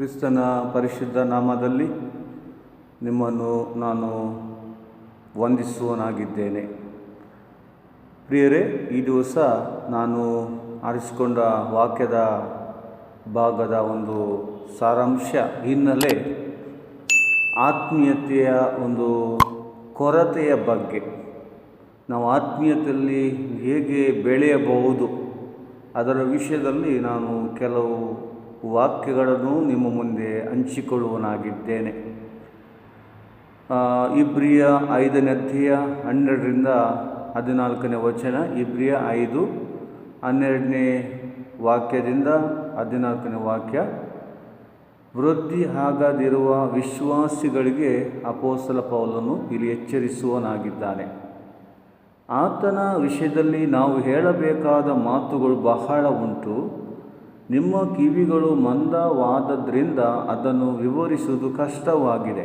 ಕ್ರಿಸ್ತನ ಪರಿಶುದ್ಧ ನಾಮದಲ್ಲಿ ನಿಮ್ಮನ್ನು ನಾನು ವಂದಿಸುವನಾಗಿದ್ದೇನೆ. ಪ್ರಿಯರೇ, ಈ ದಿವಸ ನಾನು ಆರಿಸಿಕೊಂಡ ವಾಕ್ಯದ ಭಾಗದ ಒಂದು ಸಾರಾಂಶ ಹಿನ್ನೆಲೆ ಆತ್ಮೀಯತೆಯ ಒಂದು ಕೊರತೆಯ ಬಗ್ಗೆ. ನಾವು ಆತ್ಮೀಯತೆಯಲ್ಲಿ ಹೇಗೆ ಬೆಳೆಯಬಹುದು ಅದರ ವಿಷಯದಲ್ಲಿ ನಾನು ಕೆಲವು ವಾಕ್ಯಗಳನ್ನು ನಿಮ್ಮ ಮುಂದೆ ಹಂಚಿಕೊಳ್ಳುವನಾಗಿದ್ದೇನೆ. ಇಬ್ರಿಯ 5ನೇ ಅಧ್ಯಾಯ 12ರಿಂದ 14ನೇ ವಚನ. ಇಬ್ರಿಯ 5, 12ನೇ ವಾಕ್ಯದಿಂದ 14ನೇ ವಾಕ್ಯ. ವೃದ್ಧಿ ಆಗದಿರುವ ವಿಶ್ವಾಸಿಗಳಿಗೆ ಅಪೊಸ್ತಲ ಪೌಲನು ಇಲ್ಲಿ ಎಚ್ಚರಿಸುವನಾಗಿದ್ದಾನೆ. ಆತನ ವಿಷಯದಲ್ಲಿ ನಾವು ಹೇಳಬೇಕಾದ ಮಾತುಗಳು ಬಹಳ ಉಂಟು. ನಿಮ್ಮ ಕಿವಿಗಳು ಮಂದವಾದದ್ರಿಂದ ಅದನ್ನು ವಿವರಿಸುವುದು ಕಷ್ಟವಾಗಿದೆ.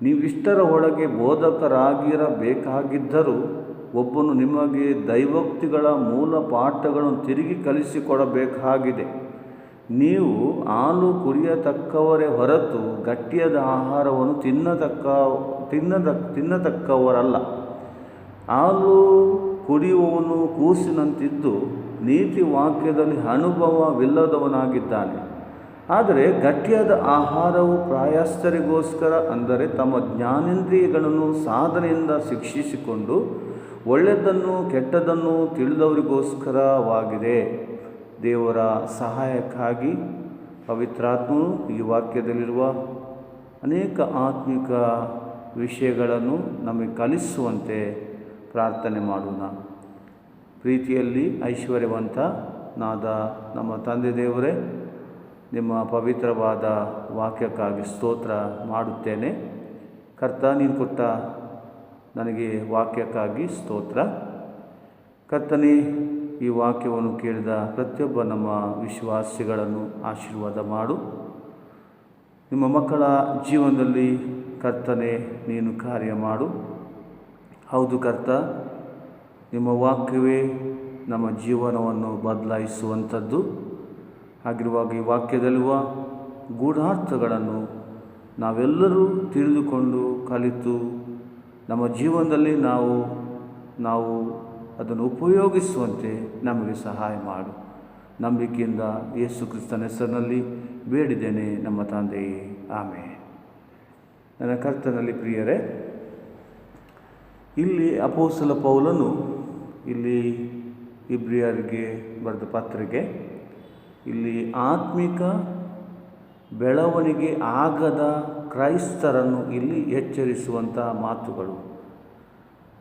ನೀವಿಷ್ಟರ ಒಳಗೆ ಬೋಧಕರಾಗಿರಬೇಕಾಗಿದ್ದರೂ ಒಬ್ಬನು ನಿಮಗೆ ದೈವೋಕ್ತಿಗಳ ಮೂಲ ಪಾಠಗಳನ್ನು ತಿರುಗಿ ಕಲಿಸಿಕೊಡಬೇಕಾಗಿದೆ. ನೀವು ಹಾಲು ಕುಡಿಯತಕ್ಕವರೇ ಹೊರತು ಗಟ್ಟಿಯಾದ ಆಹಾರವನ್ನು ತಿನ್ನತಕ್ಕವರಲ್ಲ. ಹಾಲು ಕುಡಿಯುವವನು ಕೂಸಿನಂತಿದ್ದು ನೀತಿ ವಾಕ್ಯದಲ್ಲಿ ಅನುಭವವಿಲ್ಲದವನಾಗಿದ್ದಾನೆ. ಆದರೆ ಗಟ್ಟಿಯಾದ ಆಹಾರವು ಪ್ರಾಯಸ್ಥರಿಗೋಸ್ಕರ, ಅಂದರೆ ತಮ್ಮ ಜ್ಞಾನೇಂದ್ರಿಯಗಳನ್ನು ಸಾಧನೆಯಿಂದ ಶಿಕ್ಷಿಸಿಕೊಂಡು ಒಳ್ಳೆಯದನ್ನು ಕೆಟ್ಟದನ್ನು ತಿಳಿದವರಿಗೋಸ್ಕರವಾಗಿದೆ. ದೇವರ ಸಹಾಯಕ್ಕಾಗಿ ಪವಿತ್ರಾತ್ಮನು ಈ ವಾಕ್ಯದಲ್ಲಿರುವ ಅನೇಕ ಆತ್ಮಿಕ ವಿಷಯಗಳನ್ನು ನಮಗೆ ಕಲಿಸುವಂತೆ ಪ್ರಾರ್ಥನೆ ಮಾಡೋಣ. ಪ್ರೀತಿಯಲ್ಲಿ ಐಶ್ವರ್ಯವಂತನಾದ ನಮ್ಮ ತಂದೆ ದೇವರೇ, ನಿಮ್ಮ ಪವಿತ್ರವಾದ ವಾಕ್ಯಕ್ಕಾಗಿ ಸ್ತೋತ್ರ ಮಾಡುತ್ತೇನೆ. ಕರ್ತ, ನೀನು ಕೊಟ್ಟ ನನಗೆ ವಾಕ್ಯಕ್ಕಾಗಿ ಸ್ತೋತ್ರ. ಕರ್ತನೇ, ಈ ವಾಕ್ಯವನ್ನು ಕೇಳಿದ ಪ್ರತಿಯೊಬ್ಬ ನಮ್ಮ ವಿಶ್ವಾಸಿಗಳನ್ನು ಆಶೀರ್ವಾದ ಮಾಡು. ನಿಮ್ಮ ಮಕ್ಕಳ ಜೀವನದಲ್ಲಿ ಕರ್ತನೇ ನೀನು ಕಾರ್ಯ ಮಾಡು. ಹೌದು ಕರ್ತ, ನಿಮ್ಮ ವಾಕ್ಯವೇ ನಮ್ಮ ಜೀವನವನ್ನು ಬದಲಾಯಿಸುವಂಥದ್ದು. ಹಾಗಿರುವಾಗ ಈ ವಾಕ್ಯದಲ್ಲಿರುವ ಗೂಢಾರ್ಥಗಳನ್ನು ನಾವೆಲ್ಲರೂ ತಿಳಿದುಕೊಂಡು ಕಲಿತು ನಮ್ಮ ಜೀವನದಲ್ಲಿ ನಾವು ಅದನ್ನು ಉಪಯೋಗಿಸುವಂತೆ ನಮಗೆ ಸಹಾಯ ಮಾಡು. ನಂಬಿಕೆಯಿಂದ ಯೇಸು ಕ್ರಿಸ್ತನ ಹೆಸರಿನಲ್ಲಿ ಬೇಡಿದ್ದೇನೆ ನಮ್ಮ ತಂದೆಯೇ, ಆಮೆನ್. ನನ್ನ ಕರ್ತನಲ್ಲಿ ಪ್ರಿಯರೇ, ಇಲ್ಲಿ ಅಪೊಸ್ತಲ ಪೌಲನು ಇಲ್ಲಿ ಇಬ್ರಿಯರಿಗೆ ಬರೆದ ಪತ್ರಿಕೆ, ಇಲ್ಲಿ ಆತ್ಮಿಕ ಬೆಳವಣಿಗೆ ಆಗದ ಕ್ರೈಸ್ತರನ್ನು ಇಲ್ಲಿ ಎಚ್ಚರಿಸುವಂಥ ಮಾತುಗಳು.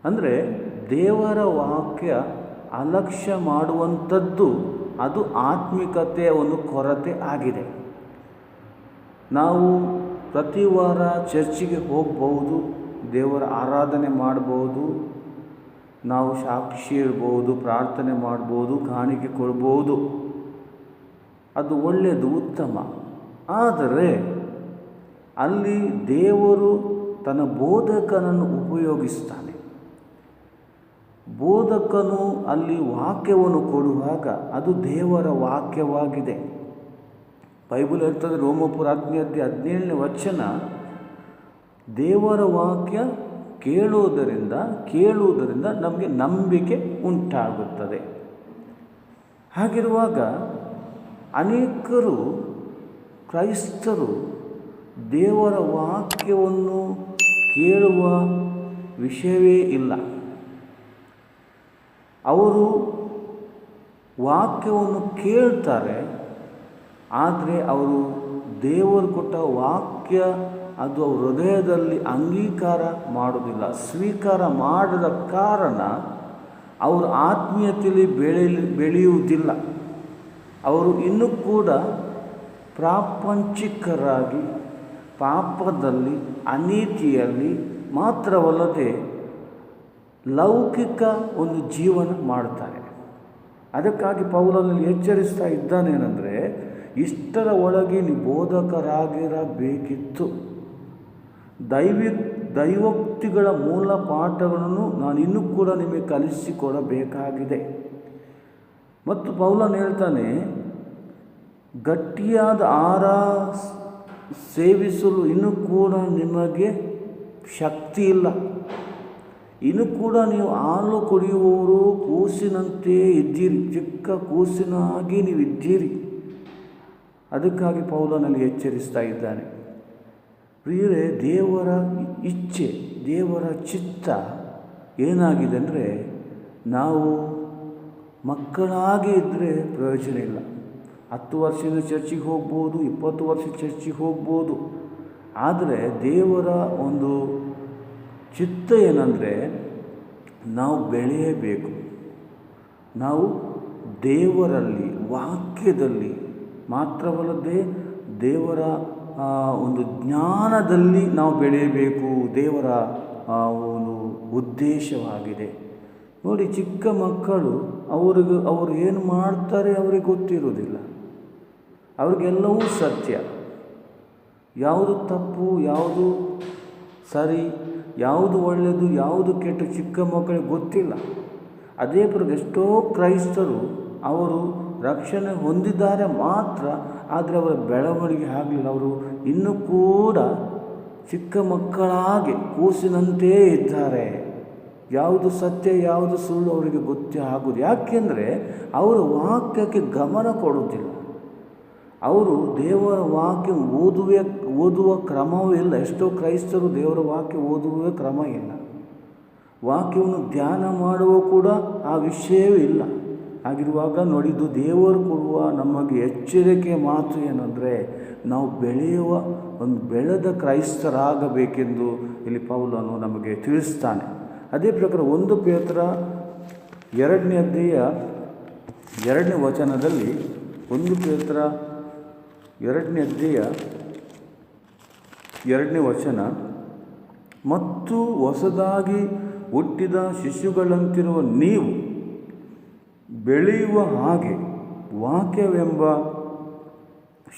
ಅಂದರೆ ದೇವರ ವಾಕ್ಯ ಅಲಕ್ಷ್ಯ ಮಾಡುವಂಥದ್ದು ಅದು ಆತ್ಮಿಕತೆಯ ಒಂದು ಕೊರತೆ ಆಗಿದೆ. ನಾವು ಪ್ರತಿ ವಾರ ಚರ್ಚಿಗೆ ಹೋಗ್ಬೋದು, ದೇವರ ಆರಾಧನೆ ಮಾಡ್ಬೋದು, ನಾವು ಸಾಕ್ಷಿ ಇರ್ಬೋದು, ಪ್ರಾರ್ಥನೆ ಮಾಡ್ಬೋದು, ಕಾಣಿಕೆ ಕೊಡ್ಬೋದು. ಅದು ಒಳ್ಳೆಯದು, ಉತ್ತಮ. ಆದರೆ ಅಲ್ಲಿ ದೇವರು ತನ್ನ ಬೋಧಕನನ್ನು ಉಪಯೋಗಿಸ್ತಾನೆ. ಬೋಧಕನು ಅಲ್ಲಿ ವಾಕ್ಯವನ್ನು ಕೊಡುವಾಗ ಅದು ದೇವರ ವಾಕ್ಯವಾಗಿದೆ. ಬೈಬಲ್ ಹೇಳ್ತದೆ, ರೋಮಾಪುರ 10ನೇ ಅಧ್ಯಾಯ 17ನೇ ವಚನ, ದೇವರ ವಾಕ್ಯ ಕೇಳುವುದರಿಂದ ನಮಗೆ ನಂಬಿಕೆ ಉಂಟಾಗುತ್ತದೆ. ಹಾಗಿರುವಾಗ ಅನೇಕರು ಕ್ರೈಸ್ತರು ದೇವರ ವಾಕ್ಯವನ್ನು ಕೇಳುವ ವಿಷಯವೇ ಇಲ್ಲ. ಅವರು ವಾಕ್ಯವನ್ನು ಕೇಳ್ತಾರೆ, ಆದರೆ ಅವರು ದೇವರು ಕೊಟ್ಟ ವಾಕ್ಯ ಅದು ಅವ್ರ ಹೃದಯದಲ್ಲಿ ಅಂಗೀಕಾರ ಮಾಡೋದಿಲ್ಲ. ಸ್ವೀಕಾರ ಮಾಡದ ಕಾರಣ ಅವರು ಆತ್ಮೀಯತೆಯಲ್ಲಿ ಬೆಳೆಯುವುದಿಲ್ಲ. ಅವರು ಇನ್ನೂ ಕೂಡ ಪ್ರಾಪಂಚಿಕರಾಗಿ ಪಾಪದಲ್ಲಿ, ಅನೀತಿಯಲ್ಲಿ ಮಾತ್ರವಲ್ಲದೆ ಲೌಕಿಕ ಒಂದು ಜೀವನ ಮಾಡ್ತಾರೆ. ಅದಕ್ಕಾಗಿ ಪೌಲನಲ್ಲಿ ಎಚ್ಚರಿಸ್ತಾ ಇದ್ದಾನೇನೆಂದರೆ, ಇಷ್ಟರ ಒಳಗೆ ನೀವು ಬೋಧಕರಾಗಿರಬೇಕಿತ್ತು. ದೈವೋಕ್ತಿಗಳ ಮೂಲ ಪಾಠಗಳನ್ನು ನಾನು ಇನ್ನೂ ಕೂಡ ನಿಮಗೆ ಕಲಿಸಿಕೊಡಬೇಕಾಗಿದೆ. ಮತ್ತು ಪೌಲನು ಹೇಳ್ತಾನೆ, ಗಟ್ಟಿಯಾದ ಆಹಾರ ಸೇವಿಸಲು ಇನ್ನೂ ಕೂಡ ನಿಮಗೆ ಶಕ್ತಿ ಇಲ್ಲ. ಇನ್ನೂ ಕೂಡ ನೀವು ಹಾಲು ಕುಡಿಯುವವರು ಕೂಸಿನಂತೆ ಇದ್ದೀರಿ, ಚಿಕ್ಕ ಕೂಸಿನಾಗಿ ನೀವು ಇದ್ದೀರಿ. ಅದಕ್ಕಾಗಿ ಪೌಲನಲ್ಲಿ ಎಚ್ಚರಿಸ್ತಾ ಇದ್ದಾನೆ. ಪ್ರಿಯರೇ, ದೇವರ ಇಚ್ಛೆ, ದೇವರ ಚಿತ್ತ ಏನಾಗಿದೆ ಅಂದರೆ, ನಾವು ಮಕ್ಕಳಾಗಿ ಇದ್ದರೆ ಪ್ರಯೋಜನ ಇಲ್ಲ. 10 ವರ್ಷದಿಂದ ಚರ್ಚಿಗೆ ಹೋಗ್ಬೋದು, 20 ವರ್ಷ ಚರ್ಚಿಗೆ ಹೋಗ್ಬೋದು. ಆದರೆ ದೇವರ ಒಂದು ಚಿತ್ತ ಏನಂದರೆ, ನಾವು ಬೆಳೆಯಬೇಕು. ನಾವು ದೇವರಲ್ಲಿ, ವಾಕ್ಯದಲ್ಲಿ ಮಾತ್ರವಲ್ಲದೆ ದೇವರ ಒಂದು ಜ್ಞಾನದಲ್ಲಿ ನಾವು ಬೆಳೆಯಬೇಕು. ದೇವರ ಒಂದು ಉದ್ದೇಶವಾಗಿದೆ. ನೋಡಿ, ಚಿಕ್ಕ ಮಕ್ಕಳು ಅವರು ಏನು ಮಾಡ್ತಾರೆ ಅವರಿಗೆ ಗೊತ್ತಿರೋದಿಲ್ಲ. ಅವ್ರಿಗೆಲ್ಲವೂ ಸತ್ಯ, ಯಾವುದು ತಪ್ಪು, ಯಾವುದು ಸರಿ, ಯಾವುದು ಒಳ್ಳೆಯದು, ಯಾವುದು ಕೆಟ್ಟ ಚಿಕ್ಕ ಮಕ್ಕಳಿಗೆ ಗೊತ್ತಿಲ್ಲ. ಅದೇ ಎಷ್ಟೋ ಕ್ರೈಸ್ತರು ಅವರು ರಕ್ಷಣೆ ಹೊಂದಿದ್ದಾರೆ ಮಾತ್ರ, ಆದರೆ ಅವರ ಬೆಳವಣಿಗೆ ಆಗಲಿಲ್ಲ. ಅವರು ಇನ್ನೂ ಕೂಡ ಚಿಕ್ಕ ಮಕ್ಕಳಾಗಿ ಕೂಸಿನಂತೆಯೇ ಇದ್ದಾರೆ. ಯಾವುದು ಸತ್ಯ, ಯಾವುದು ಸುಳ್ಳು ಅವರಿಗೆ ಗೊತ್ತೇ ಆಗೋದು. ಯಾಕೆಂದರೆ ಅವರು ವಾಕ್ಯಕ್ಕೆ ಗಮನ ಕೊಡುವುದಿಲ್ಲ. ಅವರು ದೇವರ ವಾಕ್ಯ ಓದುವ ಕ್ರಮವೂ ಇಲ್ಲ. ಎಷ್ಟೋ ಕ್ರೈಸ್ತರು ದೇವರ ವಾಕ್ಯ ಓದುವ ಕ್ರಮ ಇಲ್ಲ. ವಾಕ್ಯವನ್ನು ಧ್ಯಾನ ಮಾಡುವ ಕೂಡ ಆ ವಿಷಯವೂ ಇಲ್ಲ. ಹಾಗಿರುವಾಗ ನೋಡಿದ್ದು ದೇವರು ಕೊಡುವ ನಮಗೆ ಎಚ್ಚರಿಕೆ ಮಾತು ಏನಂದರೆ, ನಾವು ಬೆಳೆದ ಕ್ರೈಸ್ತರಾಗಬೇಕೆಂದು ಇಲ್ಲಿ ಪೌಲನು ನಮಗೆ ತಿಳಿಸ್ತಾನೆ. ಅದೇ ಪ್ರಕಾರ 1 ಪೇತ್ರ 2ನೇ ಅಧ್ಯಾಯ 2ನೇ ವಚನದಲ್ಲಿ, 1 ಪೇತ್ರ 2ನೇ ಅಧ್ಯಾಯ 2ನೇ ವಚನ, ಮತ್ತು ಹೊಸದಾಗಿ ಹುಟ್ಟಿದ ಶಿಶುಗಳಂತಿರುವ ನೀವು ಬೆಳೆಯುವ ಹಾಗೆ ವಾಕ್ಯವೆಂಬ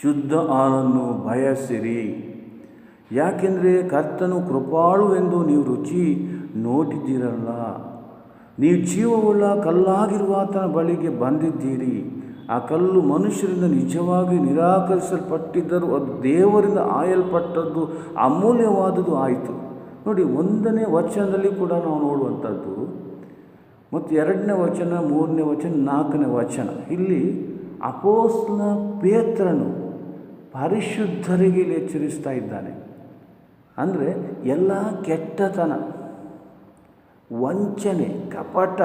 ಶುದ್ಧ ಹಾಲನ್ನು ಬಯಸಿರಿ. ಯಾಕೆಂದರೆ ಕರ್ತನು ಕೃಪಾಳುವೆಂದು ನೀವು ರುಚಿ ನೋಡಿದ್ದೀರಲ್ಲ. ನೀವು ಜೀವವುಳ್ಳ ಕಲ್ಲಾಗಿರುವ ಆತನ ಬಳಿಗೆ ಬಂದಿದ್ದೀರಿ. ಆ ಕಲ್ಲು ಮನುಷ್ಯರಿಂದ ನಿಜವಾಗಿ ನಿರಾಕರಿಸಲ್ಪಟ್ಟಿದ್ದರೂ ಅದು ದೇವರಿಂದ ಆಯಲ್ಪಟ್ಟದ್ದು, ಅಮೂಲ್ಯವಾದುದು ಆಯಿತು. ನೋಡಿ, 1ನೇ ವಚನದಲ್ಲಿ ಕೂಡ ನಾವು ನೋಡುವಂಥದ್ದು, ಮತ್ತು 2ನೇ ವಚನ, 3ನೇ ವಚನ, 4ನೇ ವಚನ, ಇಲ್ಲಿ ಅಪೊಸ್ತಲ ಪೇತ್ರನು ಪರಿಶುದ್ಧರಿಗೆ ಎಚ್ಚರಿಸ್ತಾ ಇದ್ದಾನೆ. ಅಂದರೆ ಎಲ್ಲ ಕೆಟ್ಟತನ, ವಂಚನೆ, ಕಪಟ,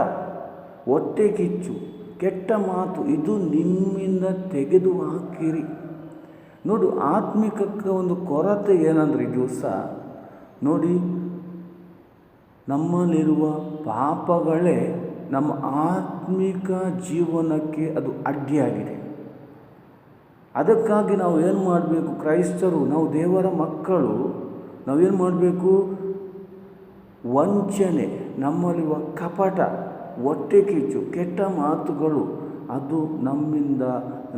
ಹೊಟ್ಟೆ ಕಿಚ್ಚು, ಕೆಟ್ಟ ಮಾತು, ಇದು ನಿಮ್ಮಿಂದ ತೆಗೆದು ಹಾಕಿರಿ. ನೋಡು, ಆತ್ಮಿಕಕ್ಕೆ ಒಂದು ಕೊರತೆ ಏನಂದ್ರೆ ಈ ದಿವಸ ನೋಡಿ, ನಮ್ಮಲ್ಲಿರುವ ಪಾಪಗಳೇ ನಮ್ಮ ಆತ್ಮಿಕ ಜೀವನಕ್ಕೆ ಅದು ಅಡ್ಡಿಯಾಗಿದೆ. ಅದಕ್ಕಾಗಿ ನಾವು ಏನು ಮಾಡಬೇಕು? ಕ್ರೈಸ್ತರು, ನಾವು ದೇವರ ಮಕ್ಕಳು, ನಾವೇನು ಮಾಡಬೇಕು? ವಂಚನೆ, ನಮ್ಮಲ್ಲಿರುವ ಕಪಟ, ಹೊಟ್ಟೆ ಕಿಚ್ಚು, ಕೆಟ್ಟ ಮಾತುಗಳು, ಅದು ನಮ್ಮಿಂದ,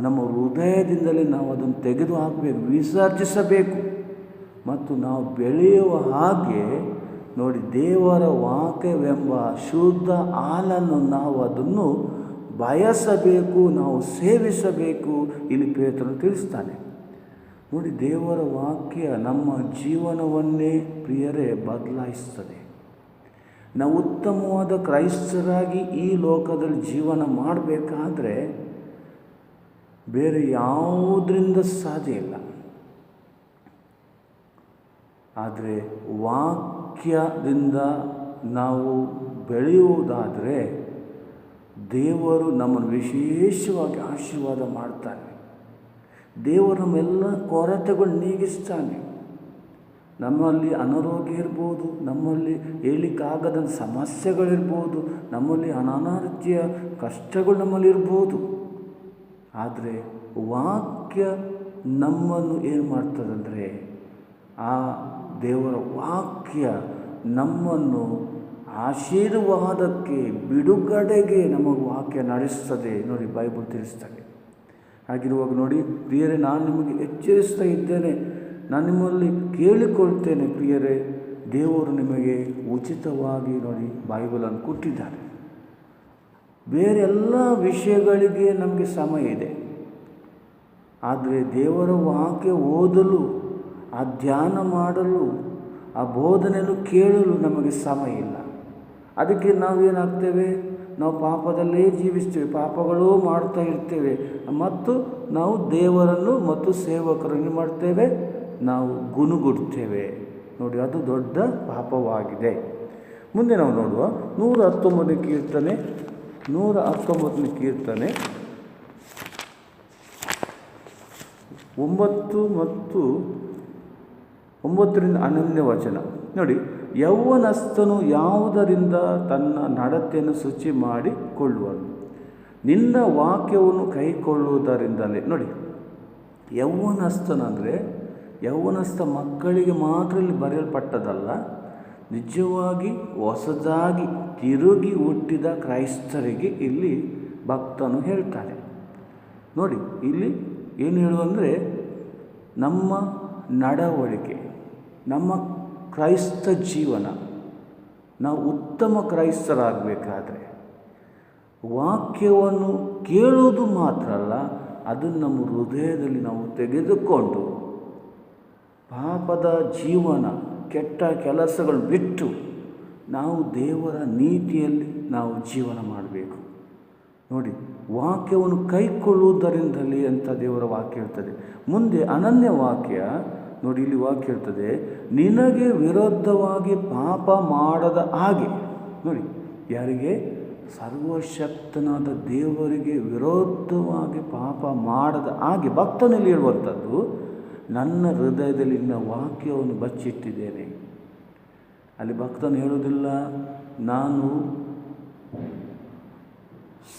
ನಮ್ಮ ಹೃದಯದಿಂದಲೇ ನಾವು ಅದನ್ನು ತೆಗೆದು ಹಾಕಬೇಕು, ವಿಸರ್ಜಿಸಬೇಕು. ಮತ್ತು ನಾವು ಬೆಳೆಯುವ ಹಾಗೆ ನೋಡಿ, ದೇವರ ವಾಕ್ಯವೆಂಬ ಶುದ್ಧ ಹಾಲನ್ನು ನಾವು ಅದನ್ನು ಬಯಸಬೇಕು, ನಾವು ಸೇವಿಸಬೇಕು. ಇಲ್ಲಿ ಪೇತ್ರನು ತಿಳಿಸ್ತಾನೆ. ನೋಡಿ, ದೇವರ ವಾಕ್ಯ ನಮ್ಮ ಜೀವನವನ್ನೇ ಪ್ರಿಯರೇ ಬದಲಾಯಿಸ್ತದೆ. ನಾವು ಉತ್ತಮವಾದ ಕ್ರೈಸ್ತರಾಗಿ ಈ ಲೋಕದಲ್ಲಿ ಜೀವನ ಮಾಡಬೇಕಾದ್ರೆ ಬೇರೆ ಯಾವುದರಿಂದ ಸಾಧ್ಯ ಇಲ್ಲ. ಆದರೆ ವಾಕ್ಯದಿಂದ ನಾವು ಬೆಳೆಯುವುದಾದರೆ ದೇವರು ನಮ್ಮನ್ನು ವಿಶೇಷವಾಗಿ ಆಶೀರ್ವಾದ ಮಾಡ್ತಾನೆ. ದೇವರು ನಮ್ಮೆಲ್ಲ ಕೊರತೆಗಳು ನೀಗಿಸ್ತಾನೆ. ನಮ್ಮಲ್ಲಿ ಅನಾರೋಗ್ಯ ಇರ್ಬೋದು, ನಮ್ಮಲ್ಲಿ ಹೇಳಲಿಕ್ಕಾಗದ ಸಮಸ್ಯೆಗಳಿರ್ಬೋದು, ನಮ್ಮಲ್ಲಿ ಅನಾರೋಗ್ಯ ಕಷ್ಟಗಳು ನಮ್ಮಲ್ಲಿ ಇರ್ಬೋದು. ಆದರೆ ವಾಕ್ಯ ನಮ್ಮನ್ನು ಏನು ಮಾಡ್ತದಂದರೆ, ಆ ದೇವರ ವಾಕ್ಯ ನಮ್ಮನ್ನು ಆಶೀರ್ವಾದಕ್ಕೆ, ಬಿಡುಗಡೆಗೆ ನಮಗೆ ವಾಕ್ಯ ನಡೆಸ್ತದೆ. ನೋಡಿ, ಬೈಬಲ್ ತಿಳಿಸ್ತದೆ. ಹಾಗಿರುವಾಗ ನೋಡಿ ಪ್ರಿಯರೇ, ನಾನು ನಿಮಗೆ ಎಚ್ಚರಿಸ್ತಾ ಇದ್ದೇನೆ, ನಾನು ನಿಮ್ಮಲ್ಲಿ ಕೇಳಿಕೊಳ್ತೇನೆ ಪ್ರಿಯರೇ, ದೇವರು ನಿಮಗೆ ಉಚಿತವಾಗಿ ನೋಡಿ ಬೈಬಲನ್ನು ಕೊಟ್ಟಿದ್ದಾರೆ. ಬೇರೆ ಎಲ್ಲ ವಿಷಯಗಳಿಗೆ ನಮಗೆ ಸಮಯ ಇದೆ. ಆದರೆ ದೇವರ ವಾಕ್ಯ ಓದಲು, ಆ ಧ್ಯಾನ ಮಾಡಲು, ಆ ಬೋಧನೆಯನ್ನು ಕೇಳಲು ನಮಗೆ ಸಮಯ ಇಲ್ಲ. ಅದಕ್ಕೆ ನಾವೇನಾಗ್ತೇವೆ, ನಾವು ಪಾಪದಲ್ಲೇ ಜೀವಿಸ್ತೇವೆ, ಪಾಪಗಳೂ ಮಾಡ್ತಾ ಇರ್ತೇವೆ ಮತ್ತು ನಾವು ದೇವರನ್ನು ಮತ್ತು ಸೇವಕರನ್ನು ಮಾಡ್ತೇವೆ, ನಾವು ಗುನುಗುಡ್ತೇವೆ. ನೋಡಿ, ಅದು ದೊಡ್ಡ ಪಾಪವಾಗಿದೆ. ಮುಂದೆ ನಾವು ನೋಡುವ 119ನೇ ಕೀರ್ತನೆ 9 ಮತ್ತು 9ರಿಂದ 11ನೇ ವಚನ ನೋಡಿ. ಯೌವನಸ್ಥನು ಯಾವುದರಿಂದ ತನ್ನ ನಡತೆಯನ್ನು ಶುಚಿ ಮಾಡಿಕೊಳ್ಳುವನು? ನಿನ್ನ ವಾಕ್ಯವನ್ನು ಕೈಕೊಳ್ಳುವುದರಿಂದಲೇ. ನೋಡಿ, ಯೌವನಸ್ಥನಂದರೆ ಯೌವನಸ್ಥ ಮಕ್ಕಳಿಗೆ ಮಾತ್ರ ಇಲ್ಲಿ ಬರೆಯಲ್ಪಟ್ಟದಲ್ಲ, ನಿಜವಾಗಿ ಹೊಸದಾಗಿ ತಿರುಗಿ ಹುಟ್ಟಿದ ಕ್ರೈಸ್ತರಿಗೆ ಇಲ್ಲಿ ಭಕ್ತನು ಹೇಳ್ತಾನೆ. ನೋಡಿ, ಇಲ್ಲಿ ಏನು ಹೇಳುವಂದರೆ, ನಮ್ಮ ನಡವಳಿಕೆ, ನಮ್ಮ ಕ್ರೈಸ್ತ ಜೀವನ, ನಾವು ಉತ್ತಮ ಕ್ರೈಸ್ತರಾಗಬೇಕಾದ್ರೆ ವಾಕ್ಯವನ್ನು ಕೇಳುವುದು ಮಾತ್ರ ಅಲ್ಲ, ಅದನ್ನು ನಮ್ಮ ಹೃದಯದಲ್ಲಿ ನಾವು ತೆಗೆದುಕೊಂಡು ಪಾಪದ ಜೀವನ, ಕೆಟ್ಟ ಕೆಲಸಗಳು ಬಿಟ್ಟು ನಾವು ದೇವರ ನೀತಿಯಲ್ಲಿ ನಾವು ಜೀವನ ಮಾಡಬೇಕು. ನೋಡಿ, ವಾಕ್ಯವನ್ನು ಕೈಕೊಳ್ಳುವುದರಿಂದಲೇ ಅಂತ ದೇವರ ವಾಕ್ಯ ಹೇಳ್ತದೆ. ಮುಂದೆ 11ನೇ ವಾಕ್ಯ ನೋಡಿ, ಇಲ್ಲಿ ವಾಕ್ಯ ಹೇಳ್ತದೆ, ನಿನಗೆ ವಿರುದ್ಧವಾಗಿ ಪಾಪ ಮಾಡದ ಹಾಗೆ. ನೋಡಿ, ಯಾರಿಗೆ? ಸರ್ವಶಕ್ತನಾದ ದೇವರಿಗೆ ವಿರೋಧವಾಗಿ ಪಾಪ ಮಾಡದ ಹಾಗೆ ಭಕ್ತನಲ್ಲಿ ಹೇಳುವಂಥದ್ದು, ನನ್ನ ಹೃದಯದಲ್ಲಿ ನಿನ್ನ ವಾಕ್ಯವನ್ನು ಬಚ್ಚಿಟ್ಟಿದ್ದೇನೆ. ಅಲ್ಲಿ ಭಕ್ತನು ಹೇಳುವುದಿಲ್ಲ, ನಾನು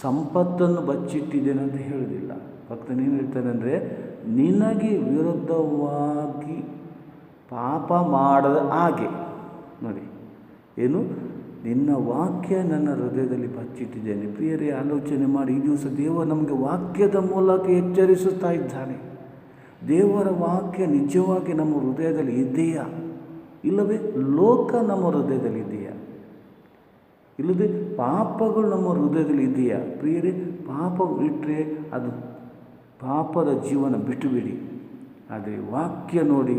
ಸಂಪತ್ತನ್ನು ಬಚ್ಚಿಟ್ಟಿದ್ದೇನೆ ಅಂತ ಹೇಳುವುದಿಲ್ಲ. ಭಕ್ತನೇನು ಹೇಳ್ತಾನೆ ಅಂದರೆ, ನಿನಗೆ ವಿರುದ್ಧವಾಗಿ ಪಾಪ ಮಾಡದ ಹಾಗೆ. ನೋಡಿ, ಏನು? ನಿನ್ನ ವಾಕ್ಯ ನನ್ನ ಹೃದಯದಲ್ಲಿ ಬಚ್ಚಿಟ್ಟಿದ್ದೇನೆ. ಪ್ರಿಯರೇ, ಆಲೋಚನೆ ಮಾಡಿ, ಈ ದಿವಸ ದೇವರು ನಮಗೆ ವಾಕ್ಯದ ಮೂಲಕ ಎಚ್ಚರಿಸುತ್ತಾ ಇದ್ದಾನೆ. ದೇವರ ವಾಕ್ಯ ನಿಜವಾಗಿ ನಮ್ಮ ಹೃದಯದಲ್ಲಿ ಇದೆಯಾ, ಇಲ್ಲವೇ ಲೋಕ ನಮ್ಮ ಹೃದಯದಲ್ಲಿ ಇದೆಯಾ, ಇಲ್ಲದೆ ಪಾಪಗಳು ನಮ್ಮ ಹೃದಯದಲ್ಲಿ ಇದೆಯಾ? ಪ್ರಿಯರೇ, ಪಾಪ ಇಟ್ಟರೆ ಅದು ಪಾಪದ ಜೀವನ ಬಿಟ್ಟುಬಿಡಿ. ಆದರೆ ವಾಕ್ಯ ನೋಡಿ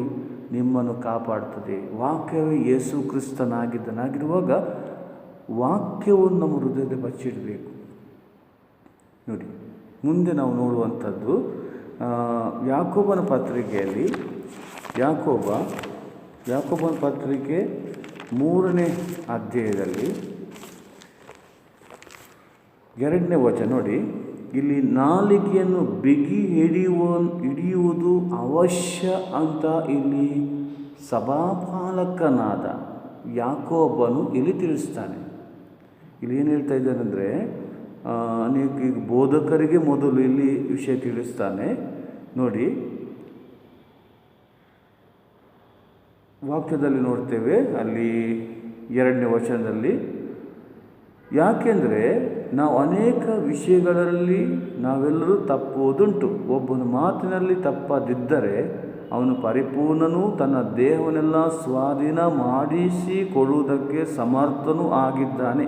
ನಿಮ್ಮನ್ನು ಕಾಪಾಡ್ತದೆ. ವಾಕ್ಯವೇ ಯೇಸು ಕ್ರಿಸ್ತನಾಗಿರುವಾಗ ವಾಕ್ಯವನ್ನು ನಮ್ಮ ಹೃದಯದಲ್ಲಿ ಬಚ್ಚಿಡಬೇಕು. ನೋಡಿ, ಮುಂದೆ ನಾವು ನೋಡುವಂಥದ್ದು ಯಾಕೋಬನ ಪತ್ರಿಕೆಯಲ್ಲಿ, ಯಾಕೋಬನ ಪತ್ರಿಕೆ 3ನೇ ಅಧ್ಯಾಯದಲ್ಲಿ 2ನೇ ವಚನ ನೋಡಿ. ಇಲ್ಲಿ ನಾಲಿಗೆಯನ್ನು ಬಿಗಿ ಹಿಡಿಯುವುದು ಅವಶ್ಯ ಅಂತ ಇಲ್ಲಿ ಸಭಾಪಾಲಕನಾದ ಯಾಕೋಬನು ಇಲ್ಲಿ ತಿಳಿಸ್ತಾನೆ. ಇಲ್ಲಿ ಏನು ಹೇಳ್ತಾ ಇದ್ದಾನೆಂದರೆ, ಅನೇಕ ಬೋಧಕರಿಗೆ ಮೊದಲು ಇಲ್ಲಿ ವಿಷಯ ತಿಳಿಸ್ತಾನೆ. ನೋಡಿ, ವಾಕ್ಯದಲ್ಲಿ ನೋಡ್ತೇವೆ, ಅಲ್ಲಿ 2ನೇ ವಚನದಲ್ಲಿ, ಯಾಕೆಂದರೆ ನಾವು ಅನೇಕ ವಿಷಯಗಳಲ್ಲಿ ನಾವೆಲ್ಲರೂ ತಪ್ಪುವುದುಂಟು. ಒಬ್ಬನ ಮಾತಿನಲ್ಲಿ ತಪ್ಪದಿದ್ದರೆ ಅವನು ಪರಿಪೂರ್ಣನೂ ತನ್ನ ದೇಹವನ್ನೆಲ್ಲ ಸ್ವಾಧೀನ ಮಾಡಿಸಿಕೊಳ್ಳುವುದಕ್ಕೆ ಸಮರ್ಥನೂ ಆಗಿದ್ದಾನೆ.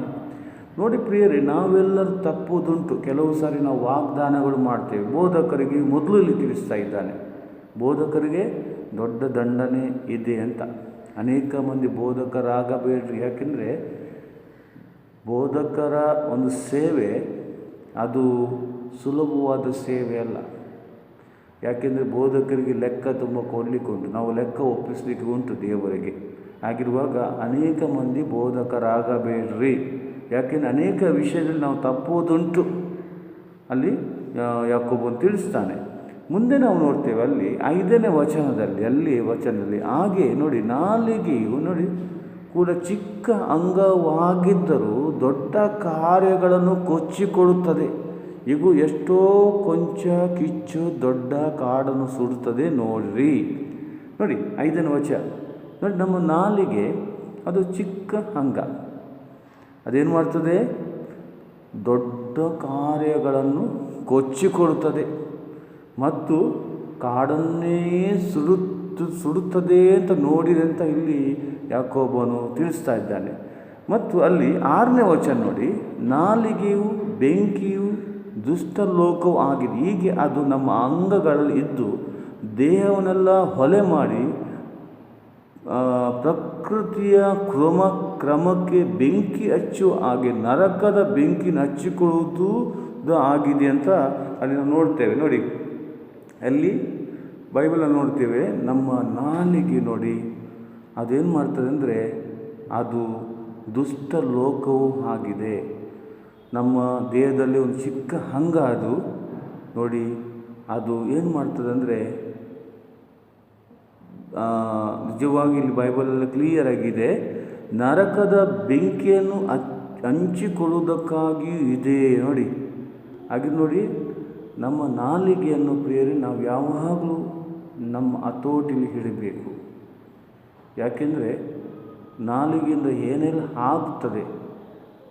ನೋಡಿ ಪ್ರಿಯರೇ, ನಾವೆಲ್ಲರೂ ತಪ್ಪುವುದುಂಟು. ಕೆಲವು ಸಾರಿ ನಾವು ವಾಗ್ದಾನಗಳು ಮಾಡ್ತೇವೆ. ಬೋಧಕರಿಗೆ ಮೊದಲು ಇಲ್ಲಿ ತಿಳಿಸ್ತಾ ಇದ್ದಾನೆ, ಬೋಧಕರಿಗೆ ದೊಡ್ಡ ದಂಡನೆ ಇದೆ ಅಂತ. ಅನೇಕ ಮಂದಿ ಬೋಧಕರಾಗಬೇಡ್ರಿ. ಯಾಕೆಂದರೆ ಬೋಧಕರ ಒಂದು ಸೇವೆ ಅದು ಸುಲಭವಾದ ಸೇವೆ ಅಲ್ಲ. ಯಾಕೆಂದರೆ ಬೋಧಕರಿಗೆ ಲೆಕ್ಕ ತುಂಬ ಕೊಡಲಿಕ್ಕೆ ಉಂಟು, ನಾವು ಲೆಕ್ಕ ಒಪ್ಪಿಸಲಿಕ್ಕೆ ಉಂಟು ದೇವರಿಗೆ. ಆಗಿರುವಾಗ ಅನೇಕ ಮಂದಿ ಬೋಧಕರಾಗಬೇಡ್ರಿ. ಯಾಕೆಂದರೆ ಅನೇಕ ವಿಷಯದಲ್ಲಿ ನಾವು ತಪ್ಪುವುದುಂಟು. ಅಲ್ಲಿ ಯಾಕೋಬನು ತಿಳಿಸ್ತಾನೆ. ಮುಂದೆ ನಾವು ನೋಡ್ತೇವೆ ಅಲ್ಲಿ 5ನೇ ವಚನದಲ್ಲಿ ಹಾಗೆ ನೋಡಿ, ನಾಲಿಗೆಯು ನೋಡಿ ಕೂಡ ಚಿಕ್ಕ ಅಂಗವಾಗಿದ್ದರೂ ದೊಡ್ಡ ಕಾರ್ಯಗಳನ್ನು ಕೊಚ್ಚಿಕೊಳ್ಳುತ್ತದೆ. ಈಗ ಎಷ್ಟೋ ಕೊಂಚ ಕಿಚ್ಚು ದೊಡ್ಡ ಕಾಡನ್ನು ಸುಡುತ್ತದೆ ನೋಡ್ರಿ. ನೋಡಿ 5ನೇ ವಚನ ನೋಡಿ, ನಮ್ಮ ನಾಲಿಗೆ ಅದು ಚಿಕ್ಕ ಅಂಗ, ಅದೇನು ಮಾಡ್ತದೆ? ದೊಡ್ಡ ಕಾರ್ಯಗಳನ್ನು ಕೊಚ್ಚಿಕೊಳ್ಳುತ್ತದೆ ಮತ್ತು ಕಾಡನ್ನೇ ಸುಡುತ್ತದೆ ಅಂತ ನೋಡಿದೆ ಅಂತ ಇಲ್ಲಿ ಯಾಕೋಬನು ತಿಳಿಸ್ತಾ ಇದ್ದಾನೆ. ಮತ್ತು ಅಲ್ಲಿ 6ನೇ ವಚನ ನೋಡಿ, ನಾಲಿಗೆಯು ಬೆಂಕಿಯು ದುಷ್ಟ ಲೋಕವು ಆಗಿದೆ. ಹೀಗೆ ಅದು ನಮ್ಮ ಅಂಗಗಳಲ್ಲಿ ಇದ್ದು ದೇಹವನ್ನೆಲ್ಲ ಹೊಲೆ ಮಾಡಿ ಪ್ರಕೃತಿಯ ಕ್ರಮಕ್ಕೆ ಬೆಂಕಿ ಹಚ್ಚುವ ಹಾಗೆ ನರಕದ ಬೆಂಕಿನ ಹಚ್ಚಿಕೊಳ್ಳುವುದು ಆಗಿದೆ ಅಂತ ಅಲ್ಲಿ ನಾವು ನೋಡ್ತೇವೆ. ನೋಡಿ, ಅಲ್ಲಿ ಬೈಬಲಲ್ಲಿ ನೋಡ್ತೇವೆ, ನಮ್ಮ ನಾಲಿಗೆ ನೋಡಿ ಅದೇನು ಮಾಡ್ತದೆ ಅಂದರೆ ಅದು ದುಷ್ಟ ಲೋಕವೂ ಆಗಿದೆ. ನಮ್ಮ ದೇಹದಲ್ಲಿ ಒಂದು ಚಿಕ್ಕ ಅಂಗ ಅದು ನೋಡಿ, ಅದು ಏನು ಮಾಡ್ತದೆ ಅಂದರೆ ನಿಜವಾಗಿ ಇಲ್ಲಿ ಬೈಬಲಲ್ಲಿ ಕ್ಲಿಯರ್ ಆಗಿದೆ, ನರಕದ ಬೆಂಕಿಯನ್ನು ಹಂಚಿಕೊಳ್ಳುವುದಕ್ಕಾಗಿಯೂ ಇದೆ. ನೋಡಿ ಹಾಗೆ ನೋಡಿ, ನಮ್ಮ ನಾಲಿಗೆಯನ್ನು ಪ್ರಿಯರೇ ನಾವು ಯಾವಾಗಲೂ ನಮ್ಮ ಹತೋಟಿಲಿ ಹಿಡಬೇಕು. ಯಾಕೆಂದರೆ ನಾಲಿಗೆಯಿಂದ ಏನೆಲ್ಲ ಆಗುತ್ತದೆ,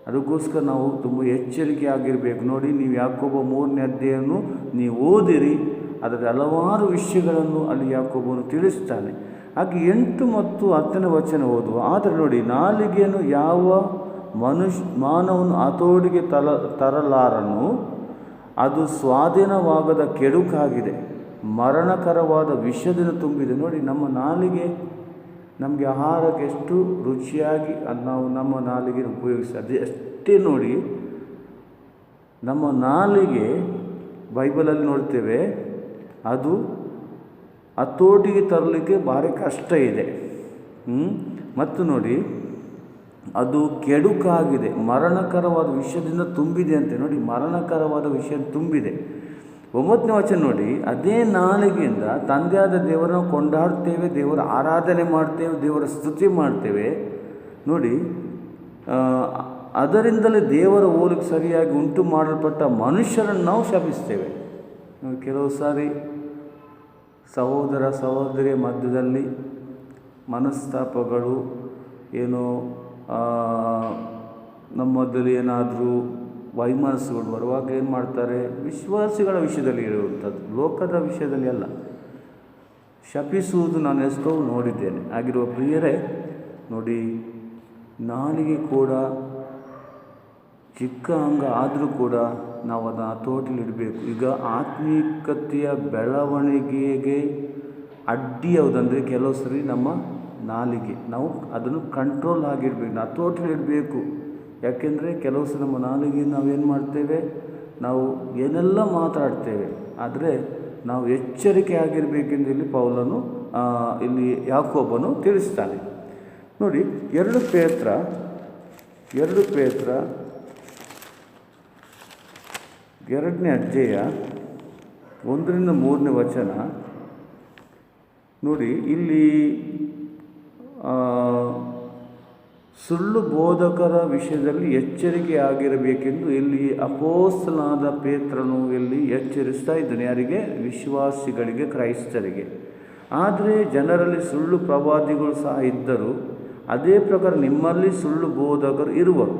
ಅದಕ್ಕೋಸ್ಕರ ನಾವು ತುಂಬ ಎಚ್ಚರಿಕೆ ಆಗಿರಬೇಕು. ನೋಡಿ, ನೀವು ಯಾಕೋಬ 3ನೇ ಅಧ್ಯಾಯವನ್ನು ನೀವು ಓದಿರಿ, ಅದರ ಹಲವಾರು ವಿಷಯಗಳನ್ನು ಅಲ್ಲಿ ಯಾಕೋಬನು ತಿಳಿಸ್ತಾನೆ. ಹಾಗೆ 8 ಮತ್ತು 10ನೇ ವಚನ ಓದುವ. ಆದರೆ ನೋಡಿ, ನಾಲಿಗೆಯನ್ನು ಯಾವ ಮಾನವನು ಹತೋಟಿಗೆ ತರಲಾರನು, ಅದು ಸ್ವಾಧೀನವಾಗದ ಕೆಡುಕಾಗಿದೆ, ಮರಣಕರವಾದ ವಿಷದಿಂದ ತುಂಬಿದೆ. ನೋಡಿ, ನಮ್ಮ ನಾಲಿಗೆ ನಮಗೆ ಆಹಾರಕ್ಕೆ ಎಷ್ಟು ರುಚಿಯಾಗಿ ಅದು ನಾವು ನಮ್ಮ ನಾಲಿಗೆ ಉಪಯೋಗಿಸ್ತದೆ ಅಷ್ಟೇ. ನೋಡಿ, ನಮ್ಮ ನಾಲಿಗೆ ಬೈಬಲಲ್ಲಿ ನೋಡ್ತೇವೆ, ಅದು ಹತೋಟಿಗೆ ತರಲಿಕ್ಕೆ ಭಾರಿ ಕಷ್ಟ ಇದೆ. ಮತ್ತು ನೋಡಿ, ಅದು ಕೆಡುಕಾಗಿದೆ, ಮರಣಕರವಾದ ವಿಷಯದಿಂದ ತುಂಬಿದೆ ಅಂತೆ. ನೋಡಿ, ಮರಣಕರವಾದ ವಿಷಯ ತುಂಬಿದೆ. 9ನೇ ವಚನ ನೋಡಿ, ಅದೇ ನಾಲಿಗೆಯಿಂದ ತಂದೆಯಾದ ದೇವರನ್ನು ಕೊಂಡಾಡ್ತೇವೆ, ದೇವರ ಆರಾಧನೆ ಮಾಡ್ತೇವೆ, ದೇವರ ಸ್ತುತಿ ಮಾಡ್ತೇವೆ. ನೋಡಿ, ಅದರಿಂದಲೇ ದೇವರ ಹೋಲಿಕೆ ಸರಿಯಾಗಿ ಉಂಟು ಮಾಡಲ್ಪಟ್ಟ ಮನುಷ್ಯರನ್ನು ನಾವು ಶಪಿಸ್ತೇವೆ. ಕೆಲವು ಸಾರಿ ಸಹೋದರ ಸಹೋದರಿಯ ಮಧ್ಯದಲ್ಲಿ ಮನಸ್ತಾಪಗಳು, ಏನೋ ನಮ್ಮದಲ್ಲಿ ಏನಾದರೂ ವೈಮನಸ್ಸುಗಳು ಬರುವಾಗ ಏನು ಮಾಡ್ತಾರೆ, ವಿಶ್ವಾಸಿಗಳ ವಿಷಯದಲ್ಲಿ ಇರುವಂಥದ್ದು, ಲೋಕದ ವಿಷಯದಲ್ಲಿ ಅಲ್ಲ, ಶಪಿಸುವುದು ನಾನು ಎಷ್ಟೋ ನೋಡಿದ್ದೇನೆ. ಆಗಿರುವ ಪ್ರಿಯರೇ, ನೋಡಿ, ನಾಲಿಗೆ ಕೂಡ ಚಿಕ್ಕ ಅಂಗ ಆದರೂ ಕೂಡ ನಾವು ಅದನ್ನು ಹತೋಟಿಲಿಡಬೇಕು. ಈಗ ಆತ್ಮೀಕತೆಯ ಬೆಳವಣಿಗೆಗೆ ಅಡ್ಡಿ ಯಾವುದಂದರೆ ಕೆಲವು ಸರಿ ನಮ್ಮ ನಾಲಿಗೆ, ನಾವು ಅದನ್ನು ಕಂಟ್ರೋಲ್ ಆಗಿಡಬೇಕು, ಹತೋಟಿಲಿಡಬೇಕು. ಯಾಕೆಂದರೆ ಕೆಲವು ಸಲ ನಮ್ಮ ನಾಲಿಗೆ ನಾವೇನು ಮಾಡ್ತೇವೆ, ನಾವು ಏನೆಲ್ಲ ಮಾತಾಡ್ತೇವೆ, ಆದರೆ ನಾವು ಎಚ್ಚರಿಕೆ ಆಗಿರಬೇಕೆಂದು ಇಲ್ಲಿ ಪೌಲನು ಇಲ್ಲಿ ಯಾಕೋಬನು ತಿಳಿಸ್ತಾನೆ. ನೋಡಿ, 2 ಪೇತ್ರ 2ನೇ ಅಧ್ಯಾಯ 1ರಿಂದ 3ನೇ ವಚನ ನೋಡಿ, ಇಲ್ಲಿ ಸುಳ್ಳು ಬೋಧಕರ ವಿಷಯದಲ್ಲಿ ಎಚ್ಚರಿಕೆ ಆಗಿರಬೇಕೆಂದು ಇಲ್ಲಿ ಅಪೊಸ್ತಲನಾದ ಪೇತ್ರನು ಇಲ್ಲಿ ಎಚ್ಚರಿಸ್ತಾ ಇದ್ದಾನೆ. ಯಾರಿಗೆ? ವಿಶ್ವಾಸಿಗಳಿಗೆ, ಕ್ರೈಸ್ತರಿಗೆ. ಆದರೆ ಜನರಲ್ಲಿ ಸುಳ್ಳು ಪ್ರವಾದಿಗಳು ಸಹ ಇದ್ದರು, ಅದೇ ಪ್ರಕಾರ ನಿಮ್ಮಲ್ಲಿ ಸುಳ್ಳು ಬೋಧಕರು ಇರುವರು.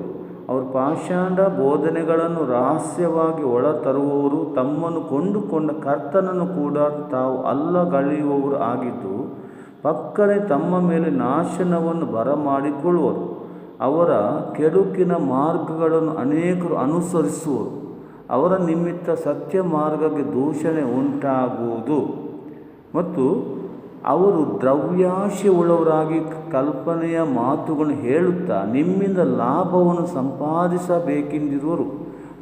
ಅವರು ಪಾಷಾಂಡ ಬೋಧನೆಗಳನ್ನು ರಹಸ್ಯವಾಗಿ ಒಳ ತರುವವರು, ತಮ್ಮನ್ನು ಕೊಂಡುಕೊಂಡ ಕರ್ತನನ್ನು ಕೂಡ ತಾವು ಅಲ್ಲಗಳೆಯುವವರು ಆಗಿದ್ದು ಪಕ್ಕನೆ ತಮ್ಮ ಮೇಲೆ ನಾಶನವನ್ನು ಬರಮಾಡಿಕೊಳ್ಳುವರು. ಅವರ ಕೆಡುಕಿನ ಮಾರ್ಗಗಳನ್ನು ಅನೇಕರು ಅನುಸರಿಸುವರು. ಅವರ ನಿಮಿತ್ತ ಸತ್ಯ ಮಾರ್ಗಕ್ಕೆ ದೂಷಣೆ ಉಂಟಾಗುವುದು ಮತ್ತು ಅವರು ದ್ರವ್ಯಾಶೆಯುಳ್ಳವರಾಗಿ ಕಲ್ಪನೆಯ ಮಾತುಗಳನ್ನು ಹೇಳುತ್ತಾ ನಿಮ್ಮಿಂದ ಲಾಭವನ್ನು ಸಂಪಾದಿಸಬೇಕೆಂದಿರುವರು.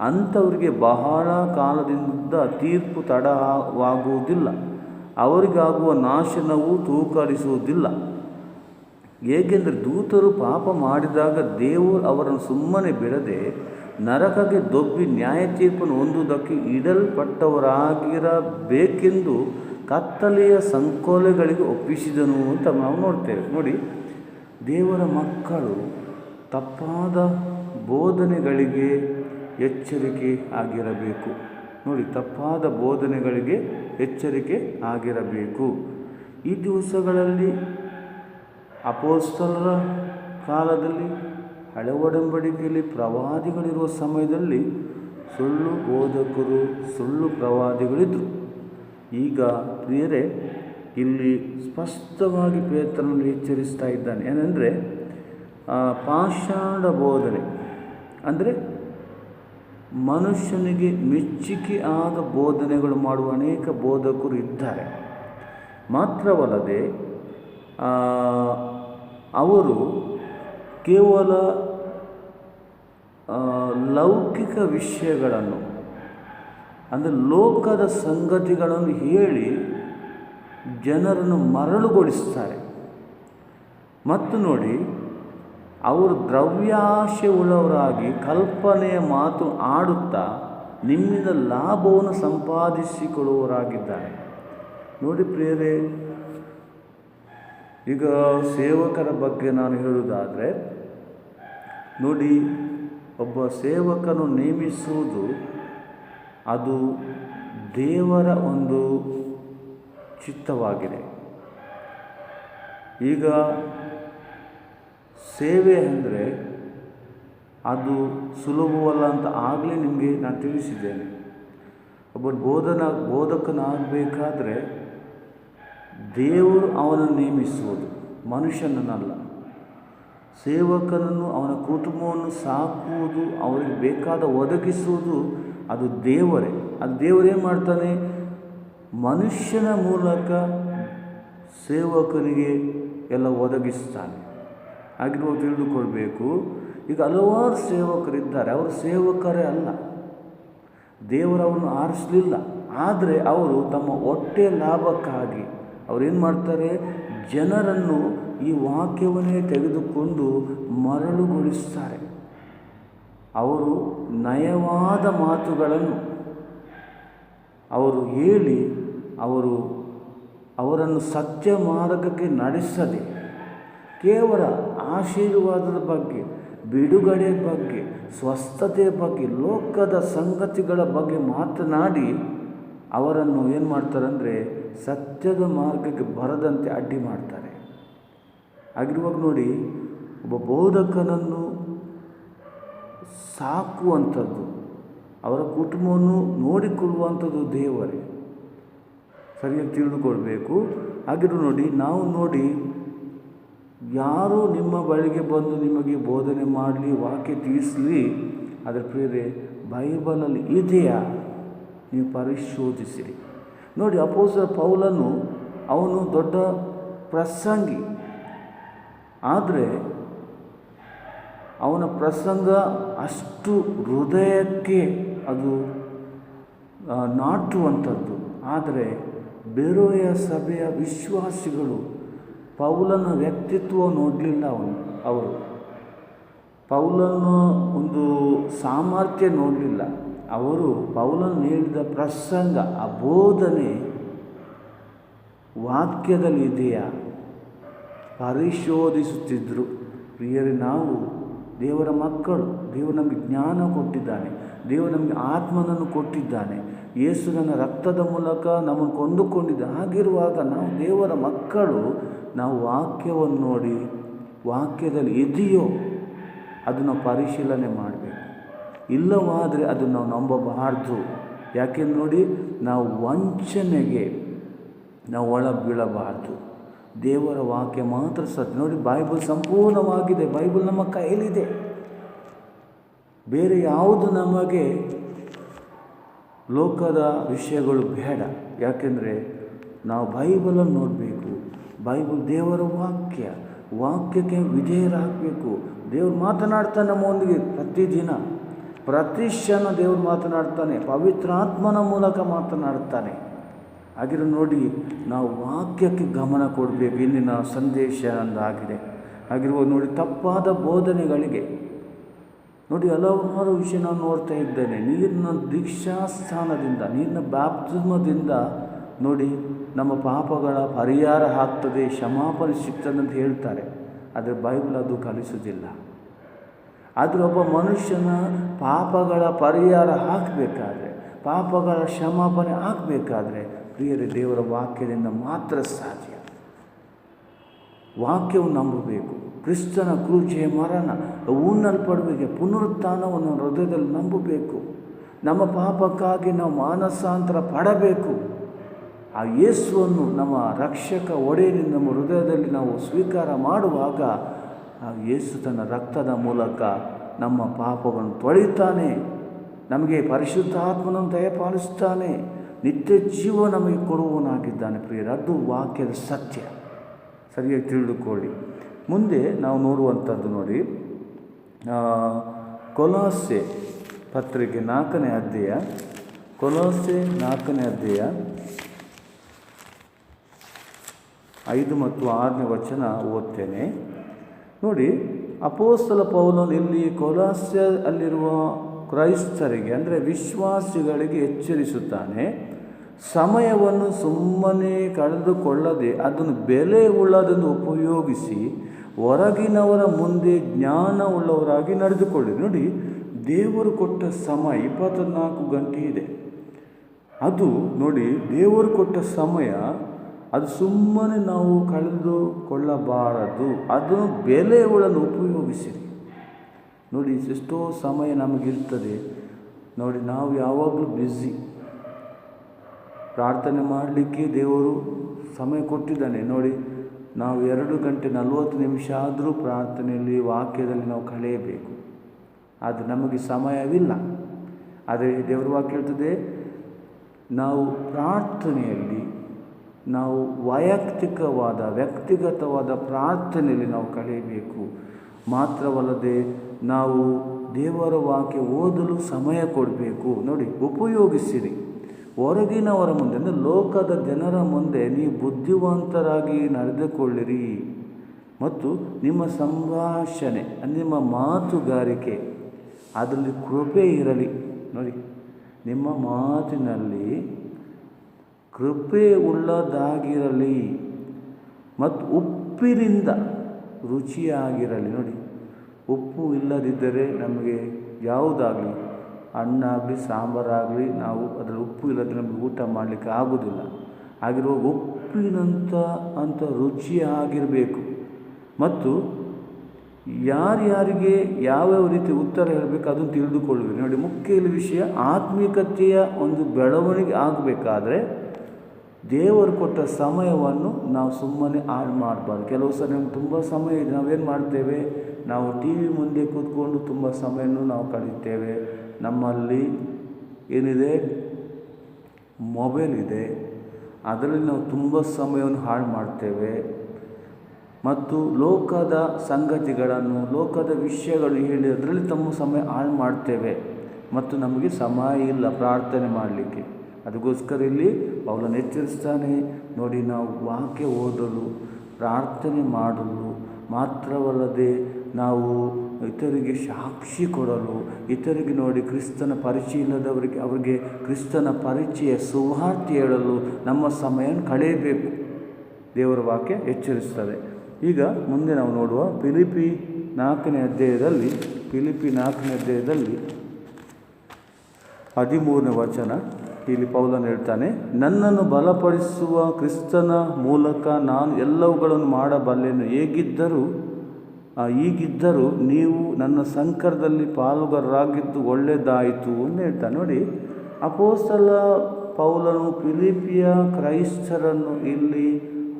ಅಂಥವರಿಗೆ ಬಹಳ ಕಾಲದಿಂದ ತೀರ್ಪು ತಡವಾಗುವುದಿಲ್ಲ, ಅವರಿಗಾಗುವ ನಾಶನವು ತೂಕಡಿಸುವುದಿಲ್ಲ. ಏಕೆಂದರೆ ದೂತರು ಪಾಪ ಮಾಡಿದಾಗ ದೇವರು ಅವರನ್ನು ಸುಮ್ಮನೆ ಬಿಡದೆ ನರಕಕ್ಕೆ ದೊಬ್ಬಿ ನ್ಯಾಯ ತೀರ್ಪನ್ನು ಹೊಂದುವುದಕ್ಕೆ ಇಡಲ್ಪಟ್ಟವರಾಗಿರಬೇಕೆಂದು ಕತ್ತಲೆಯ ಸಂಕೋಲೆಗಳಿಗೆ ಒಪ್ಪಿಸಿದನು ಅಂತ ನಾವು ನೋಡ್ತೇವೆ. ನೋಡಿ, ದೇವರ ಮಕ್ಕಳು ತಪ್ಪಾದ ಬೋಧನೆಗಳಿಗೆ ಎಚ್ಚರಿಕೆ ಆಗಿರಬೇಕು. ನೋಡಿ, ತಪ್ಪಾದ ಬೋಧನೆಗಳಿಗೆ ಎಚ್ಚರಿಕೆ ಆಗಿರಬೇಕು. ಈ ದಿವಸಗಳಲ್ಲಿ ಅಪೊಸ್ತಲರ ಕಾಲದಲ್ಲಿ, ಹಳೆ ಒಡಂಬಡಿಕೆಯಲ್ಲಿ ಪ್ರವಾದಿಗಳಿರುವ ಸಮಯದಲ್ಲಿ ಸುಳ್ಳು ಬೋಧಕರು, ಸುಳ್ಳು ಪ್ರವಾದಿಗಳಿದ್ದರು. ಈಗ ಪ್ರಿಯರೇ, ಇಲ್ಲಿ ಸ್ಪಷ್ಟವಾಗಿ ಪೇತ್ರನನ್ನು ಎಚ್ಚರಿಸ್ತಾ ಇದ್ದಾನೆ. ಏನಂದರೆ ಪಾಷಾಣ ಬೋಧನೆ ಅಂದರೆ ಮನುಷ್ಯನಿಗೆ ಮೆಚ್ಚುಗೆ ಆದ ಬೋಧನೆಗಳು ಮಾಡುವ ಅನೇಕ ಬೋಧಕರು ಇದ್ದಾರೆ. ಮಾತ್ರವಲ್ಲದೆ ಅವರು ಕೇವಲ ಲೌಕಿಕ ವಿಷಯಗಳನ್ನು ಅಂದರೆ ಲೋಕದ ಸಂಗತಿಗಳನ್ನು ಹೇಳಿ ಜನರನ್ನು ಮರಳುಗೊಳಿಸ್ತಾರೆ. ಮತ್ತು ನೋಡಿ, ಅವರು ದ್ರವ್ಯಾಶೆ ಉಳ್ಳವರಾಗಿ ಕಲ್ಪನೆಯ ಮಾತು ಆಡುತ್ತಾ ನಿಮ್ಮಿಂದ ಲಾಭವನ್ನು ಸಂಪಾದಿಸಿಕೊಳ್ಳುವವರಾಗಿದ್ದಾರೆ. ನೋಡಿ ಪ್ರಿಯರೇ, ಈಗ ಸೇವಕರ ಬಗ್ಗೆ ನಾನು ಹೇಳುವುದಾದರೆ, ನೋಡಿ, ಒಬ್ಬ ಸೇವಕನು ನೇಮಿಸುವುದು ಅದು ದೇವರ ಒಂದು ಚಿತ್ತವಾಗಿದೆ. ಈಗ ಸೇವೆ ಅಂದರೆ ಅದು ಸುಲಭವಲ್ಲ ಅಂತ ಆಗಲೇ ನಿಮಗೆ ನಾನು ತಿಳಿಸಿದ್ದೇನೆ. ಒಬ್ಬ ಬೋಧಕನಾಗಬೇಕಾದ್ರೆ ದೇವರು ಅವನನ್ನು ನೇಮಿಸುವುದು, ಮನುಷ್ಯನನ್ನಲ್ಲ. ಸೇವಕನನ್ನು, ಅವನ ಕುಟುಂಬವನ್ನು ಸಾಕುವುದು, ಅವರಿಗೆ ಬೇಕಾದ ಒದಗಿಸುವುದು ಅದು ದೇವರೇ. ಅದು ದೇವರೇನು ಮಾಡ್ತಾನೆ? ಮನುಷ್ಯನ ಮೂಲಕ ಸೇವಕನಿಗೆ ಎಲ್ಲ ಒದಗಿಸ್ತಾನೆ. ಆಗಿರುವ ತಿಳಿದುಕೊಳ್ಬೇಕು. ಈಗ ಹಲವಾರು ಸೇವಕರಿದ್ದಾರೆ, ಅವರು ಸೇವಕರೇ ಅಲ್ಲ, ದೇವರವನ್ನು ಆರಿಸಲಿಲ್ಲ. ಆದರೆ ಅವರು ತಮ್ಮ ಹೊಟ್ಟೆ ಲಾಭಕ್ಕಾಗಿ ಅವರೇನು ಮಾಡ್ತಾರೆ? ಜನರನ್ನು ಈ ವಾಕ್ಯವನ್ನೇ ತೆಗೆದುಕೊಂಡು ಮರಳುಗೊಳಿಸ್ತಾರೆ. ಅವರು ನಯವಾದ ಮಾತುಗಳನ್ನು ಅವರು ಹೇಳಿ ಅವರನ್ನು ಸತ್ಯ ಮಾರ್ಗಕ್ಕೆ ನಡೆಸದೆ ಕೇವಲ ಆಶೀರ್ವಾದದ ಬಗ್ಗೆ, ಬಿಡುಗಡೆ ಬಗ್ಗೆ, ಸ್ವಸ್ಥತೆಯ ಬಗ್ಗೆ, ಲೋಕದ ಸಂಗತಿಗಳ ಬಗ್ಗೆ ಮಾತನಾಡಿ ಅವರನ್ನು ಏನು ಮಾಡ್ತಾರೆ ಅಂದರೆ ಸತ್ಯದ ಮಾರ್ಗಕ್ಕೆ ಬರದಂತೆ ಅಡ್ಡಿ ಮಾಡ್ತಾರೆ. ಆಗಿರುವಾಗ ನೋಡಿ, ಒಬ್ಬ ಬೋಧಕನನ್ನು ಸಾಕುವಂಥದ್ದು, ಅವರ ಕುಟುಂಬವನ್ನು ನೋಡಿಕೊಳ್ಳುವಂಥದ್ದು ದೇವರೇ. ಸರಿಯಾಗಿ ತಿಳಿದುಕೊಳ್ಬೇಕು. ಹಾಗಿರು ನೋಡಿ, ನಾವು ನೋಡಿ, ಯಾರು ನಿಮ್ಮ ಬಳಿಗೆ ಬಂದು ನಿಮಗೆ ಬೋಧನೆ ಮಾಡಲಿ, ವಾಕ್ಯ ತಿಳಿಸಲಿ, ಅದರ ಪ್ರಿಯರೇ ಬೈಬಲಲ್ಲಿ ಇದೆಯಾ ನೀವು ಪರಿಶೋಧಿಸಿರಿ. ನೋಡಿ, ಅಪೊಸ್ತಲ ಪೌಲನು ಅವನು ದೊಡ್ಡ ಪ್ರಸಂಗಿ, ಆದರೆ ಅವನ ಪ್ರಸಂಗ ಅಷ್ಟು ಹೃದಯಕ್ಕೆ ಅದು ನಾಟುವಂಥದ್ದು. ಆದರೆ ಬೇರೆಯ ಸಭೆಯ ವಿಶ್ವಾಸಿಗಳು ಪೌಲನ ವ್ಯಕ್ತಿತ್ವ ನೋಡಲಿಲ್ಲ. ಅವರು ಪೌಲನ ಒಂದು ಸಾಮರ್ಥ್ಯ ನೋಡಲಿಲ್ಲ. ಅವರು ಪೌಲನು ನೀಡಿದ ಪ್ರಸಂಗ, ಆ ಬೋಧನೆ ವಾಕ್ಯದಲ್ಲಿ ಇದೆಯಾ ಪರಿಶೋಧಿಸುತ್ತಿದ್ದರು. ಪ್ರಿಯರೇ, ನಾವು ದೇವರ ಮಕ್ಕಳು, ದೇವರು ನಮಗೆ ಜ್ಞಾನ ಕೊಟ್ಟಿದ್ದಾನೆ, ದೇವರು ನಮಗೆ ಆತ್ಮನನ್ನು ಕೊಟ್ಟಿದ್ದಾನೆ, ಯೇಸು ನನ್ನ ರಕ್ತದ ಮೂಲಕ ನಮ್ಮನ್ನು ಕೊಂಡುಕೊಂಡಿದ್ದ. ಹಾಗಿರುವಾಗ ನಾವು ದೇವರ ಮಕ್ಕಳು, ನಾವು ವಾಕ್ಯವನ್ನು ನೋಡಿ ವಾಕ್ಯದಲ್ಲಿ ಇದೆಯೋ ಅದನ್ನು ಪರಿಶೀಲನೆ ಮಾಡಬೇಕು. ಇಲ್ಲವಾದರೆ ಅದನ್ನು ನಾವು ನಂಬಬಾರ್ದು. ಯಾಕೆಂದು ನೋಡಿ, ನಾವು ವಂಚನೆಗೆ ನಾವು ಒಳ ಬೀಳಬಾರ್ದು. ದೇವರ ವಾಕ್ಯ ಮಾತ್ರ ಸತ್ಯ. ನೋಡಿ, ಬೈಬಲ್ ಸಂಪೂರ್ಣವಾಗಿದೆ, ಬೈಬಲ್ ನಮ್ಮ ಕೈಯಲ್ಲಿದೆ. ಬೇರೆ ಯಾವುದು ನಮಗೆ ಲೋಕದ ವಿಷಯಗಳು ಬೇಡ. ಯಾಕೆಂದರೆ ನಾವು ಬೈಬಲನ್ನು ನೋಡಬೇಕು. ಬೈಬಲ್ ದೇವರ ವಾಕ್ಯಕ್ಕೆ ವಿಧೇಯರಾಗಬೇಕು. ದೇವರು ಮಾತನಾಡ್ತಾನೆ ನಮ್ಮೊಂದಿಗೆ ಪ್ರತಿದಿನ, ಪ್ರತಿ ಕ್ಷಣ ದೇವರು ಮಾತನಾಡ್ತಾನೆ, ಪವಿತ್ರಾತ್ಮನ ಮೂಲಕ ಮಾತನಾಡ್ತಾನೆ. ಹಾಗಿರೋ ನೋಡಿ, ನಾವು ವಾಕ್ಯಕ್ಕೆ ಗಮನ ಕೊಡಬೇಕು. ಇಂದಿನ ಸಂದೇಶ ಅಂದಾಗಿದೆ. ಹಾಗಿರುವ ನೋಡಿ, ತಪ್ಪಾದ ಬೋಧನೆಗಳಿಗೆ ನೋಡಿ ಹಲವಾರು ವಿಷಯ ನಾನು ನೋಡ್ತಾ ಇದ್ದೇನೆ. ನೀರಿನ ದೀಕ್ಷಾಸ್ಥಾನದಿಂದ, ನೀರಿನ ಬ್ಯಾಪ್ತಿಸ್ಮದಿಂದ ನೋಡಿ ನಮ್ಮ ಪಾಪಗಳ ಪರಿಹಾರ ಆಗ್ತದೆ, ಕ್ಷಮಾಪಣೆ ಸಿಗ್ತದೆ ಅಂತ ಹೇಳ್ತಾರೆ. ಆದರೆ ಬೈಬಲ್ ಅದು ಕಲಿಸೋದಿಲ್ಲ. ಆದರೆ ಒಬ್ಬ ಮನುಷ್ಯನ ಪಾಪಗಳ ಪರಿಹಾರ ಆಗಬೇಕಾದ್ರೆ, ಪಾಪಗಳ ಕ್ಷಮಾಪಣೆ ಆಗಬೇಕಾದ್ರೆ ಪ್ರಿಯರೇ ದೇವರ ವಾಕ್ಯದಿಂದ ಮಾತ್ರ ಸಾಧ್ಯ. ವಾಕ್ಯವನ್ನು ನಂಬಬೇಕು. ಕ್ರಿಸ್ತನ ಕ್ರೂಜೆಯ ಮರಣ, ಉಣ್ಣಲ್ಪಡುವಿಕೆ, ಪುನರುತ್ಥಾನವನ್ನು ಹೃದಯದಲ್ಲಿ ನಂಬಬೇಕು. ನಮ್ಮ ಪಾಪಕ್ಕಾಗಿ ನಾವು ಮಾನಸಾಂತರ ಪಡಬೇಕು. ಆ ಯೇಸುವನ್ನು ನಮ್ಮ ರಕ್ಷಕ ಒಡೆಯನಿಂದ ನಮ್ಮ ಹೃದಯದಲ್ಲಿ ನಾವು ಸ್ವೀಕಾರ ಮಾಡುವಾಗ ಆ ಯೇಸು ತನ್ನ ರಕ್ತದ ಮೂಲಕ ನಮ್ಮ ಪಾಪವನ್ನು ತೊಳಿತಾನೆ. ನಮಗೆ ಪರಿಶುದ್ಧಾತ್ಮನನ್ನು ದಯಪಾಲಿಸ್ತಾನೆ, ನಿತ್ಯ ಜೀವ ನಮಗೆ ಕೊಡುವವನಾಗಿದ್ದಾನೆ ಪ್ರಿಯರೇ. ಅದು ವಾಕ್ಯದ ಸತ್ಯ, ಸರಿಯಾಗಿ ತಿಳಿದುಕೊಳ್ಳಿ. ಮುಂದೆ ನಾವು ನೋಡುವಂಥದ್ದು ನೋಡಿ, ಕೊಲೋಸೆ ಪತ್ರಿಕೆ 4ನೇ ಅಧ್ಯಾಯ, ಕೊಲೋಸೆ 4ನೇ ಅಧ್ಯಾಯ 5 ಮತ್ತು 6ನೇ ವಚನ ಓದ್ತೇನೆ ನೋಡಿ. ಅಪೊಸ್ತಲ ಪೌಲನು ಇಲ್ಲಿ ಕೊಲೋಸೆ ಅಲ್ಲಿರುವ ಕ್ರೈಸ್ತರಿಗೆ ಅಂದರೆ ವಿಶ್ವಾಸಿಗಳಿಗೆ ಎಚ್ಚರಿಸುತ್ತಾನೆ, ಸಮಯವನ್ನು ಸುಮ್ಮನೆ ಕಳೆದುಕೊಳ್ಳದೆ ಅದನ್ನು ಬೆಲೆ ಉಳ್ಳದನ್ನು ಉಪಯೋಗಿಸಿ ಹೊರಗಿನವರ ಮುಂದೆ ಜ್ಞಾನವುಳ್ಳವರಾಗಿ ನಡೆದುಕೊಳ್ಳಿ. ನೋಡಿ, ದೇವರು ಕೊಟ್ಟ ಸಮಯ 24 ಗಂಟೆ ಇದೆ. ಅದು ನೋಡಿ, ದೇವರು ಕೊಟ್ಟ ಸಮಯ ಅದು ಸುಮ್ಮನೆ ನಾವು ಕಳೆದುಕೊಳ್ಳಬಾರದು, ಅದನ್ನು ಬೆಲೆ ಉಳ್ಳನ್ನು ಉಪಯೋಗಿಸಿರಿ. ನೋಡಿ, ಎಷ್ಟೋ ಸಮಯ ನಮಗಿರ್ತದೆ ನೋಡಿ, ನಾವು ಯಾವಾಗಲೂ ಬ್ಯುಸಿ. ಪ್ರಾರ್ಥನೆ ಮಾಡಲಿಕ್ಕೆ ದೇವರು ಸಮಯ ಕೊಟ್ಟಿದ್ದಾನೆ ನೋಡಿ. ನಾವು 2 ಗಂಟೆ 40 ನಿಮಿಷ ಆದರೂ ಪ್ರಾರ್ಥನೆಯಲ್ಲಿ, ವಾಕ್ಯದಲ್ಲಿ ನಾವು ಕಳೆಯಬೇಕು. ಆದರೆ ನಮಗೆ ಸಮಯವಿಲ್ಲ. ಆದರೆ ದೇವರ ವಾಕ್ಯ ಹೇಳ್ತದೆ, ನಾವು ಪ್ರಾರ್ಥನೆಯಲ್ಲಿ ನಾವು ವ್ಯಕ್ತಿಗತವಾದ ಪ್ರಾರ್ಥನೆಯಲ್ಲಿ ನಾವು ಕಳೆಯಬೇಕು. ಮಾತ್ರವಲ್ಲದೆ ನಾವು ದೇವರ ವಾಕ್ಯ ಓದಲು ಸಮಯ ಕೊಡಬೇಕು. ನೋಡಿ, ಉಪಯೋಗಿಸಿರಿ. ಹೊರಗಿನವರ ಮುಂದೆ ಅಂದರೆ ಲೋಕದ ಜನರ ಮುಂದೆ ನೀವು ಬುದ್ಧಿವಂತರಾಗಿ ನಡೆದುಕೊಳ್ಳಿರಿ ಮತ್ತು ನಿಮ್ಮ ಸಂಭಾಷಣೆ, ನಿಮ್ಮ ಮಾತುಗಾರಿಕೆ ಅದರಲ್ಲಿ ಕೃಪೆ ಇರಲಿ. ನೋಡಿ, ನಿಮ್ಮ ಮಾತಿನಲ್ಲಿ ಕೃಪೆ ಉಳ್ಳದಾಗಿರಲಿ ಮತ್ತು ಉಪ್ಪಿನಿಂದ ರುಚಿಯಾಗಿರಲಿ. ನೋಡಿ, ಉಪ್ಪು ಇಲ್ಲದಿದ್ದರೆ ನಮಗೆ ಯಾವುದಾಗಲಿ, ಹಣ್ಣಾಗಲಿ ಸಾಂಬಾರಾಗಲಿ, ನಾವು ಅದರಲ್ಲಿ ಉಪ್ಪು ಇಲ್ಲದೆ ನಮಗೆ ಊಟ ಮಾಡಲಿಕ್ಕೆ ಆಗೋದಿಲ್ಲ. ಆಗಿರುವ ಉಪ್ಪಿನಂಥ ರುಚಿಯಾಗಿರಬೇಕು. ಮತ್ತು ಯಾರ್ಯಾರಿಗೆ ಯಾವ್ಯಾವ ರೀತಿ ಉತ್ತರ ಹೇಳಬೇಕು ಅದನ್ನು ತಿಳಿದುಕೊಳ್ಳಬೇಕು. ನೋಡಿ, ಮುಖ್ಯ ವಿಷಯ ಆತ್ಮಿಕತೆಯ ಒಂದು ಬೆಳವಣಿಗೆ ಆಗಬೇಕಾದ್ರೆ ದೇವರು ಕೊಟ್ಟ ಸಮಯವನ್ನು ನಾವು ಸುಮ್ಮನೆ ಹಾಳು ಮಾಡಬಾರ್ದು. ಕೆಲವು ಸಲ ನಮ್ಗೆ ತುಂಬ ಸಮಯ ಇದೆ, ನಾವೇನು ಮಾಡ್ತೇವೆ, ನಾವು ಟಿ ವಿ ಮುಂದೆ ಕೂತ್ಕೊಂಡು ತುಂಬ ಸಮಯವನ್ನು ನಾವು ಕಳೀತೇವೆ. ನಮ್ಮಲ್ಲಿ ಏನಿದೆ, ಮೊಬೈಲ್ ಇದೆ, ಅದರಲ್ಲಿ ನಾವು ತುಂಬ ಸಮಯವನ್ನು ಹಾಳು ಮಾಡ್ತೇವೆ. ಮತ್ತು ಲೋಕದ ಸಂಗತಿಗಳನ್ನು, ಲೋಕದ ವಿಷಯಗಳು ಹೇಳಿ ಅದರಲ್ಲಿ ತಮ್ಮ ಸಮಯ ಹಾಳು ಮಾಡ್ತೇವೆ ಮತ್ತು ನಮಗೆ ಸಮಯ ಇಲ್ಲ ಪ್ರಾರ್ಥನೆ ಮಾಡಲಿಕ್ಕೆ. ಅದಕ್ಕೋಸ್ಕರ ಇಲ್ಲಿ ಅವಳನ್ನು ಎಚ್ಚರಿಸ್ತಾನೆ ನೋಡಿ, ನಾವು ವಾಕ್ಯ ಓದಲು, ಪ್ರಾರ್ಥನೆ ಮಾಡಲು, ಮಾತ್ರವಲ್ಲದೆ ನಾವು ಇತರಿಗೆ ಸಾಕ್ಷಿ ಕೊಡಲು, ಇತರಿಗೆ ನೋಡಿ ಕ್ರಿಸ್ತನ ಪರಿಚಯ ಇಲ್ಲದವರಿಗೆ ಅವರಿಗೆ ಕ್ರಿಸ್ತನ ಪರಿಚಯ ಸುವಾರ್ತೆ ಹೇಳಲು ನಮ್ಮ ಸಮಯವನ್ನು ಕಳೆಯಬೇಕು. ದೇವರ ವಾಕ್ಯ ಎಚ್ಚರಿಸ್ತದೆ. ಈಗ ಮುಂದೆ ನಾವು ನೋಡುವ ಫಿಲಿಪ್ಪಿ 4ನೇ ಅಧ್ಯಾಯದಲ್ಲಿ 13ನೇ ವಚನ, ಇಲ್ಲಿ ಪೌಲನು ಹೇಳ್ತಾನೆ, ನನ್ನನ್ನು ಬಲಪಡಿಸುವ ಕ್ರಿಸ್ತನ ಮೂಲಕ ನಾನು ಎಲ್ಲವುಗಳನ್ನು ಮಾಡಬಲ್ಲೆನು. ಈಗಿದ್ದರೂ ನೀವು ನನ್ನ ಸಂಕಟದಲ್ಲಿ ಪಾಲುಗಾರರಾಗಿದ್ದು ಒಳ್ಳೆಯದಾಯಿತು ಅಂತ ಹೇಳ್ತಾನೆ. ನೋಡಿ, ಅಪೊಸ್ತಲ ಪೌಲನು ಫಿಲಿಪ್ಪಿಯ ಕ್ರೈಸ್ತರನ್ನು ಇಲ್ಲಿ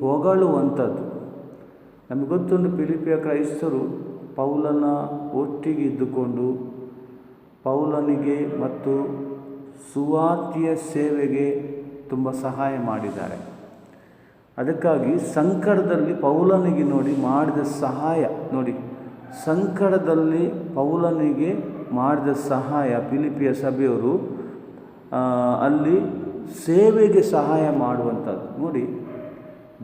ಹೊಗಳುವಂಥದ್ದು. ನಮಗೆ ಗೊತ್ತುಂಟು, ಫಿಲಿಪ್ಪಿಯ ಕ್ರೈಸ್ತರು ಪೌಲನ ಒಟ್ಟಿಗೆ ಇದ್ದುಕೊಂಡು ಪೌಲನಿಗೆ ಮತ್ತು ಸುವಾರ್ತೆಯ ಸೇವೆಗೆ ತುಂಬ ಸಹಾಯ ಮಾಡಿದ್ದಾರೆ. ಅದಕ್ಕಾಗಿ ಸಂಕಟದಲ್ಲಿ ಪೌಲನಿಗೆ ನೋಡಿ ಮಾಡಿದ ಸಹಾಯ ನೋಡಿ, ಸಂಕಟದಲ್ಲಿ ಪೌಲನಿಗೆ ಮಾಡಿದ ಸಹಾಯ ಫಿಲಿಪ್ಪಿಯ ಸಭೆಯವರು ಅಲ್ಲಿ ಸೇವೆಗೆ ಸಹಾಯ ಮಾಡುವಂಥದ್ದು. ನೋಡಿ,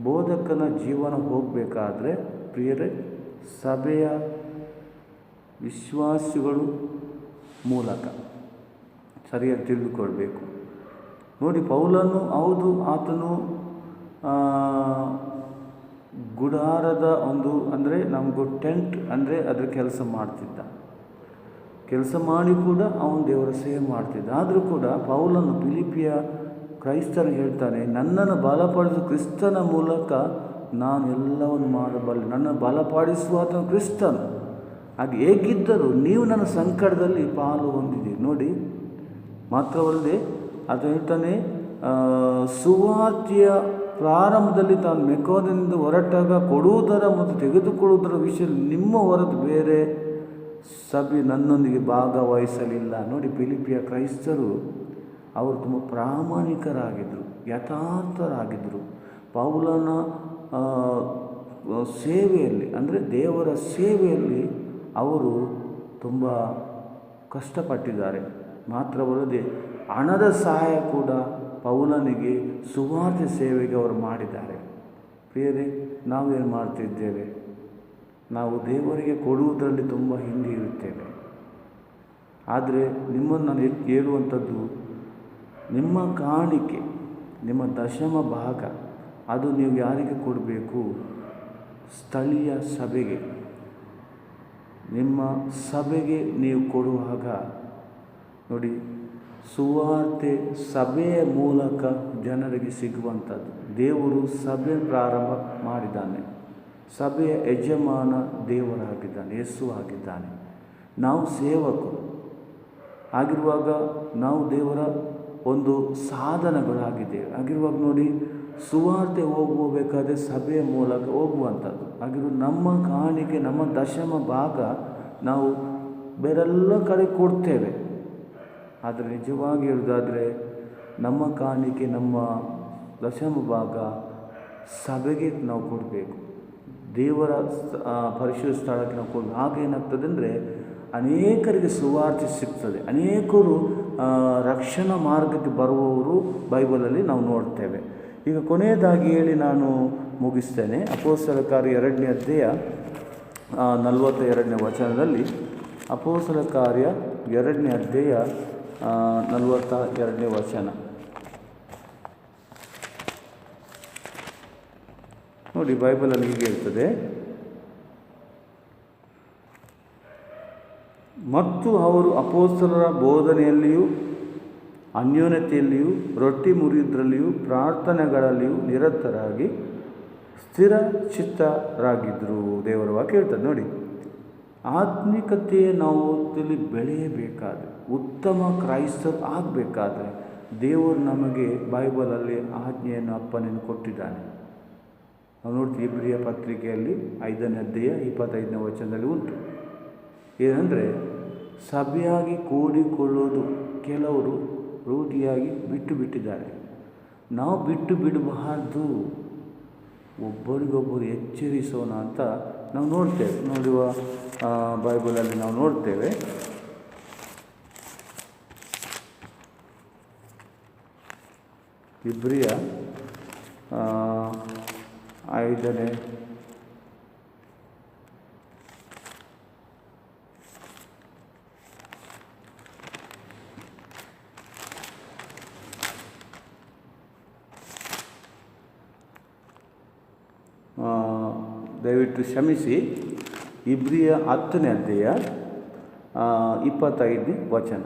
ಬೋಧಕನ ಜೀವನ ಹೋಗಬೇಕಾದ್ರೆ ಪ್ರಿಯರೇ, ಸಭೆಯ ವಿಶ್ವಾಸಿಗಳು ಮೂಲಕ ಸರಿಯಾಗಿ ತಿಳಿದುಕೊಳ್ಬೇಕು. ನೋಡಿ, ಪೌಲನು ಹೌದು, ಆತನು ಗುಡಾರದ ಒಂದು ಅಂದರೆ ನಮಗೂ ಟೆಂಟ್ ಅಂದರೆ ಅದರ ಕೆಲಸ ಮಾಡ್ತಿದ್ದ. ಕೆಲಸ ಮಾಡಿ ಕೂಡ ಅವನು ದೇವರ ಸೇವೆ ಮಾಡ್ತಿದ್ದ. ಆದರೂ ಕೂಡ ಪೌಲನು ಫಿಲಿಪ್ಪಿಯ ಕ್ರೈಸ್ತರು ಹೇಳ್ತಾನೆ, ನನ್ನನ್ನು ಬಲಪಡಿಸುವ ಕ್ರಿಸ್ತನ ಮೂಲಕ ನಾನು ಎಲ್ಲವನ್ನು ಮಾಡಬಲ್ಲೆ. ನನ್ನ ಬಲಪಡಿಸುವ ಕ್ರಿಸ್ತನು. ಹಾಗೆ ಹೇಗಿದ್ದರೂ ನೀವು ನನ್ನ ಸಂಕಟದಲ್ಲಿ ಪಾಲು ಹೊಂದಿದ್ದೀರಿ. ನೋಡಿ, ಮಾತ್ರವಲ್ಲದೆ ಅದು ಹೇಳ್ತಾನೆ, ಸುವಾರ್ತೆಯ ಪ್ರಾರಂಭದಲ್ಲಿ ತಾನು ಮೆಕೋನಿಂದ ಹೊರಟಾಗ ಕೊಡುವುದರ ಮತ್ತು ತೆಗೆದುಕೊಳ್ಳುವುದರ ವಿಷಯದಲ್ಲಿ ನಿಮ್ಮ ಹೊರತು ಬೇರೆ ಸಭೆ ನನ್ನೊಂದಿಗೆ ಭಾಗವಹಿಸಲಿಲ್ಲ. ನೋಡಿ, ಫಿಲಿಪಿಯ ಕ್ರೈಸ್ತರು ಅವರು ತುಂಬ ಪ್ರಾಮಾಣಿಕರಾಗಿದ್ದರು, ಯಥಾರ್ಥರಾಗಿದ್ದರು. ಪೌಲನ ಸೇವೆಯಲ್ಲಿ, ಅಂದರೆ ದೇವರ ಸೇವೆಯಲ್ಲಿ ಅವರು ತುಂಬ ಕಷ್ಟಪಟ್ಟಿದ್ದಾರೆ. ಮಾತ್ರವಲ್ಲದೆ ಹಣದ ಸಹಾಯ ಕೂಡ ಪೌಲನಿಗೆ ಸುವಾರ್ತೆ ಸೇವೆಗೆ ಅವರು ಮಾಡಿದ್ದಾರೆ. ಪ್ರಿಯರೇ, ನಾವೇನು ಮಾಡ್ತಿದ್ದೇವೆ? ನಾವು ದೇವರಿಗೆ ಕೊಡುವುದರಲ್ಲಿ ತುಂಬ ಹಿಂದೆ ಇರುತ್ತೇವೆ. ಆದರೆ ನಿಮ್ಮನ್ನು ನಾನು ಹೇಳುವಂಥದ್ದು, ನಿಮ್ಮ ಕಾಣಿಕೆ, ನಿಮ್ಮ ದಶಮ ಭಾಗ, ಅದು ನೀವು ಯಾರಿಗೆ ಕೊಡಬೇಕು? ಸ್ಥಳೀಯ ಸಭೆಗೆ. ನಿಮ್ಮ ಸಭೆಗೆ ನೀವು ಕೊಡುವಾಗ ನೋಡಿ, ಸುವಾರ್ತೆ ಸಭೆಯ ಮೂಲಕ ಜನರಿಗೆ ಸಿಗುವಂಥದ್ದು. ದೇವರು ಸಭೆ ಪ್ರಾರಂಭ ಮಾಡಿದ್ದಾನೆ. ಸಭೆಯ ಯಜಮಾನ ದೇವರಾಗಿದ್ದಾನೆ, ಯೇಸು ಆಗಿದ್ದಾನೆ. ನಾವು ಸೇವಕರು ಆಗಿರುವಾಗ ನಾವು ದೇವರ ಒಂದು ಸಾಧನಗಳಾಗಿದ್ದೇವೆ. ಆಗಿರುವಾಗ ನೋಡಿ, ಸುವಾರ್ತೆ ಹೋಗಬೇಕಾದ್ರೆ ಸಭೆಯ ಮೂಲಕ ಹೋಗುವಂಥದ್ದು. ಆಗಿರುವ ನಮ್ಮ ಕಾಣಿಕೆ, ನಮ್ಮ ದಶಮ ಭಾಗ ನಾವು ಬೇರೆಲ್ಲ ಕಡೆ ಕೊಡ್ತೇವೆ. ಆದರೆ ನಿಜವಾಗಿ ಹೇಳೋದಾದರೆ ನಮ್ಮ ಕಾಣಿಕೆ, ನಮ್ಮ ದಶಮ ಭಾಗ ಸಭೆಗೆ ನಾವು ಕೊಡಬೇಕು, ದೇವರ ಪರಿಶುದ್ಧ ಸ್ಥಳಕ್ಕೆ ನಾವು ಕೊಡಬೇಕು. ಆಗೇನಾಗ್ತದೆ ಅಂದರೆ ಅನೇಕರಿಗೆ ಸುವಾರ್ತೆ ಸಿಗ್ತದೆ, ಅನೇಕರು ರಕ್ಷಣಾ ಮಾರ್ಗಕ್ಕೆ ಬರುವವರು ಬೈಬಲಲ್ಲಿ ನಾವು ನೋಡ್ತೇವೆ. ಈಗ ಕೊನೆಯದಾಗಿ ಹೇಳಿ ನಾನು ಮುಗಿಸ್ತೇನೆ. ಅಪೊಸ್ತಲರ ಕಾರ್ಯ 2ನೇ ಅಧ್ಯಾಯ 42ನೇ ವಚನದಲ್ಲಿ, ಅಪೊಸ್ತಲರ ಕಾರ್ಯ 2ನೇ ಅಧ್ಯಾಯ 42ನೇ ವಚನ ನೋಡಿ. ಬೈಬಲಲ್ಲಿ ಹೀಗೆ ಇರ್ತದೆ, ಮತ್ತು ಅವರು ಅಪೊಸ್ತಲರ ಬೋಧನೆಯಲ್ಲಿಯೂ ಅನ್ಯೋನ್ಯತೆಯಲ್ಲಿಯೂ ರೊಟ್ಟಿ ಮುರಿಯುವುದರಲ್ಲಿಯೂ ಪ್ರಾರ್ಥನೆಗಳಲ್ಲಿಯೂ ನಿರತರಾಗಿ ಸ್ಥಿರ ಚಿತ್ತರಾಗಿದ್ದರು. ದೇವರ ವಾಕ್ಯ ಹೇಳ್ತದೆ ನೋಡಿ. ಆತ್ಮಿಕತೆಯ ನಾವು ಬೆಳೆಯಬೇಕಾದ್ರೆ, ಉತ್ತಮ ಕ್ರೈಸ್ತರು ಆಗಬೇಕಾದ್ರೆ ದೇವರು ನಮಗೆ ಬೈಬಲಲ್ಲಿ ಆಜ್ಞೆಯನ್ನು, ಅಪ್ಪನೆಯನ್ನು ಕೊಟ್ಟಿದ್ದಾನೆ. ನಾವು ನೋಡ್ತೀವಿ, ಇಬ್ರಿಯ ಪತ್ರಿಕೆಯಲ್ಲಿ 5ನೇ ಅಧ್ಯಾಯ 25ನೇ ವಚನದಲ್ಲಿ ಉಂಟು. ಏನಂದರೆ, ಸಭೆಯಾಗಿ ಕೂಡಿಕೊಳ್ಳೋದು ಕೆಲವರು ರೂಢಿಯಾಗಿ ಬಿಟ್ಟಿದ್ದಾರೆ. ನಾವು ಬಿಡಬಾರ್ದು, ಒಬ್ಬರಿಗೊಬ್ಬರು ಎಚ್ಚರಿಸೋಣ ಅಂತ ನಾವು ನೋಡ್ತೇವೆ. ನೋಡುವ ಬೈಬಲಲ್ಲಿ ನಾವು ನೋಡ್ತೇವೆ. ಇಬ್ರಿಯ 5ನೇ ದಯವಿಟ್ಟು ಕ್ಷಮಿಸಿ, ಇಬ್ರಿಯ 10ನೇ ಅಧ್ಯಾಯ 25ನೇ ವಚನ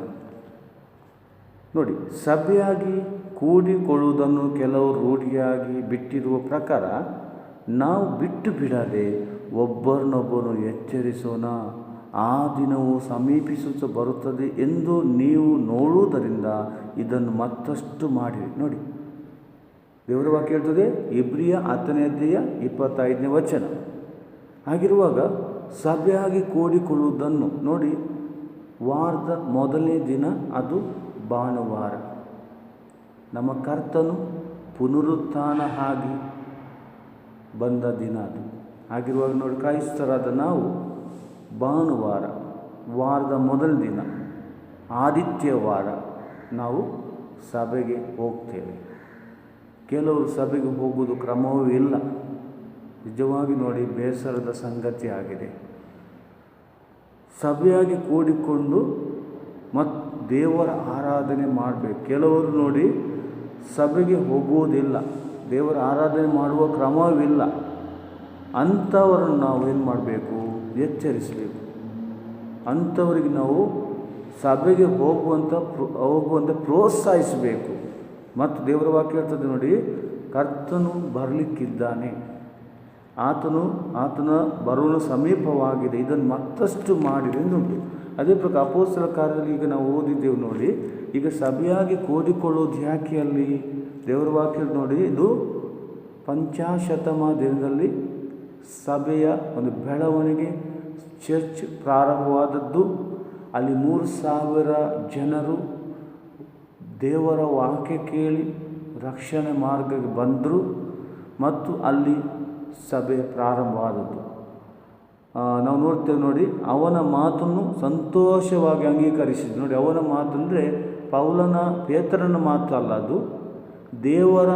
ನೋಡಿ. ಸಭೆಯಾಗಿ ಕೂಡಿಕೊಳ್ಳುವುದನ್ನು ಕೆಲವರು ರೂಢಿಯಾಗಿ ಬಿಟ್ಟಿರುವ ಪ್ರಕಾರ ನಾವು ಬಿಡದೆ ಒಬ್ಬರನ್ನೊಬ್ಬರು ಎಚ್ಚರಿಸೋಣ, ಆ ದಿನವು ಸಮೀಪಿಸುತ್ತಾ ಬರುತ್ತದೆ ಎಂದು ನೀವು ನೋಡುವುದರಿಂದ ಇದನ್ನು ಮತ್ತಷ್ಟು ಮಾಡಿರಿ. ನೋಡಿ, ದೇವರ ವಾಕ್ಯ ಹೇಳ್ತದೆ, ಇಬ್ರಿಯ 10ನೇ ಅಧ್ಯಾಯ 25ನೇ ವಚನ. ಹಾಗಿರುವಾಗ ಸಭೆಯಾಗಿ ಕೂಡಿಕೊಳ್ಳುವುದನ್ನು ನೋಡಿ, ವಾರದ ಮೊದಲನೇ ದಿನ ಅದು ಭಾನುವಾರ, ನಮ್ಮ ಕರ್ತನು ಪುನರುತ್ಥಾನ ಆಗಿ ಬಂದ ದಿನ ಅದು. ಹಾಗಿರುವಾಗ ನೋಡಿ, ಕ್ರೈಸ್ತರಾದ ನಾವು ಭಾನುವಾರ, ವಾರದ ಮೊದಲ ದಿನ, ಆದಿತ್ಯವಾರ ನಾವು ಸಭೆಗೆ ಹೋಗ್ತೇವೆ. ಕೆಲವರು ಸಭೆಗೆ ಹೋಗುವುದು ಕ್ರಮವೂ ಇಲ್ಲ. ನಿಜವಾಗಿ ನೋಡಿ, ಬೇಸರದ ಸಂಗತಿ ಆಗಿದೆ. ಸಭೆಯಾಗಿ ಕೂಡಿಕೊಂಡು ಮತ್ತು ದೇವರ ಆರಾಧನೆ ಮಾಡಬೇಕು. ಕೆಲವರು ನೋಡಿ ಸಭೆಗೆ ಹೋಗುವುದಿಲ್ಲ, ದೇವರ ಆರಾಧನೆ ಮಾಡುವ ಕ್ರಮವಿಲ್ಲ. ಅಂಥವರನ್ನು ನಾವು ಏನು ಮಾಡಬೇಕು? ಎಚ್ಚರಿಸಬೇಕು. ಅಂಥವರಿಗೆ ನಾವು ಸಭೆಗೆ ಹೋಗುವಂಥ ಪ್ರೋತ್ಸಾಹಿಸಬೇಕು. ಮತ್ತು ದೇವರ ವಾಕ್ಯ ಹೇಳ್ತದೆ ನೋಡಿ, ಕರ್ತನು ಬರಲಿಕ್ಕಿದ್ದಾನೆ, ಆತನ ಬರುವುದು ಸಮೀಪವಾಗಿದೆ, ಇದನ್ನು ಮತ್ತಷ್ಟು ಮಾಡಿರಿ ಎಂದುಂಟು. ಅದೇ ಪ್ರಕಾರ ಅಪೊಸ್ತಲರ ಕಾರ್ಯದಲ್ಲಿ ಈಗ ನಾವು ಓದಿದ್ದೇವೆ ನೋಡಿ. ಈಗ ಸಭೆಯಾಗಿ ಕೂಡಿಕೊಳ್ಳೋದು ಯಾಕೆ ಅಲ್ಲಿ? ದೇವರ ವಾಕ್ಯ ನೋಡಿ, ಇದು ಪಂಚಾಶತಮ ದಿನದಲ್ಲಿ ಸಭೆಯ ಒಂದು ಬೆಳವಣಿಗೆ, ಚರ್ಚ್ ಪ್ರಾರಂಭವಾದದ್ದು. ಅಲ್ಲಿ 3,000 ಜನರು ದೇವರ ವಾಕ್ಯ ಕೇಳಿ ರಕ್ಷಣೆ ಮಾರ್ಗಕ್ಕೆ ಬಂದರು ಮತ್ತು ಅಲ್ಲಿ ಸಭೆ ಪ್ರಾರಂಭವಾದದ್ದು. ನಾವು ನೋಡ್ತೇವೆ ನೋಡಿ, ಅವನ ಮಾತನ್ನು ಸಂತೋಷವಾಗಿ ಅಂಗೀಕರಿಸಿದ್ದು. ನೋಡಿ, ಅವನ ಮಾತು ಅಂದರೆ ಪೇತ್ರನ ಮಾತು ಅಲ್ಲ, ಅದು ದೇವರ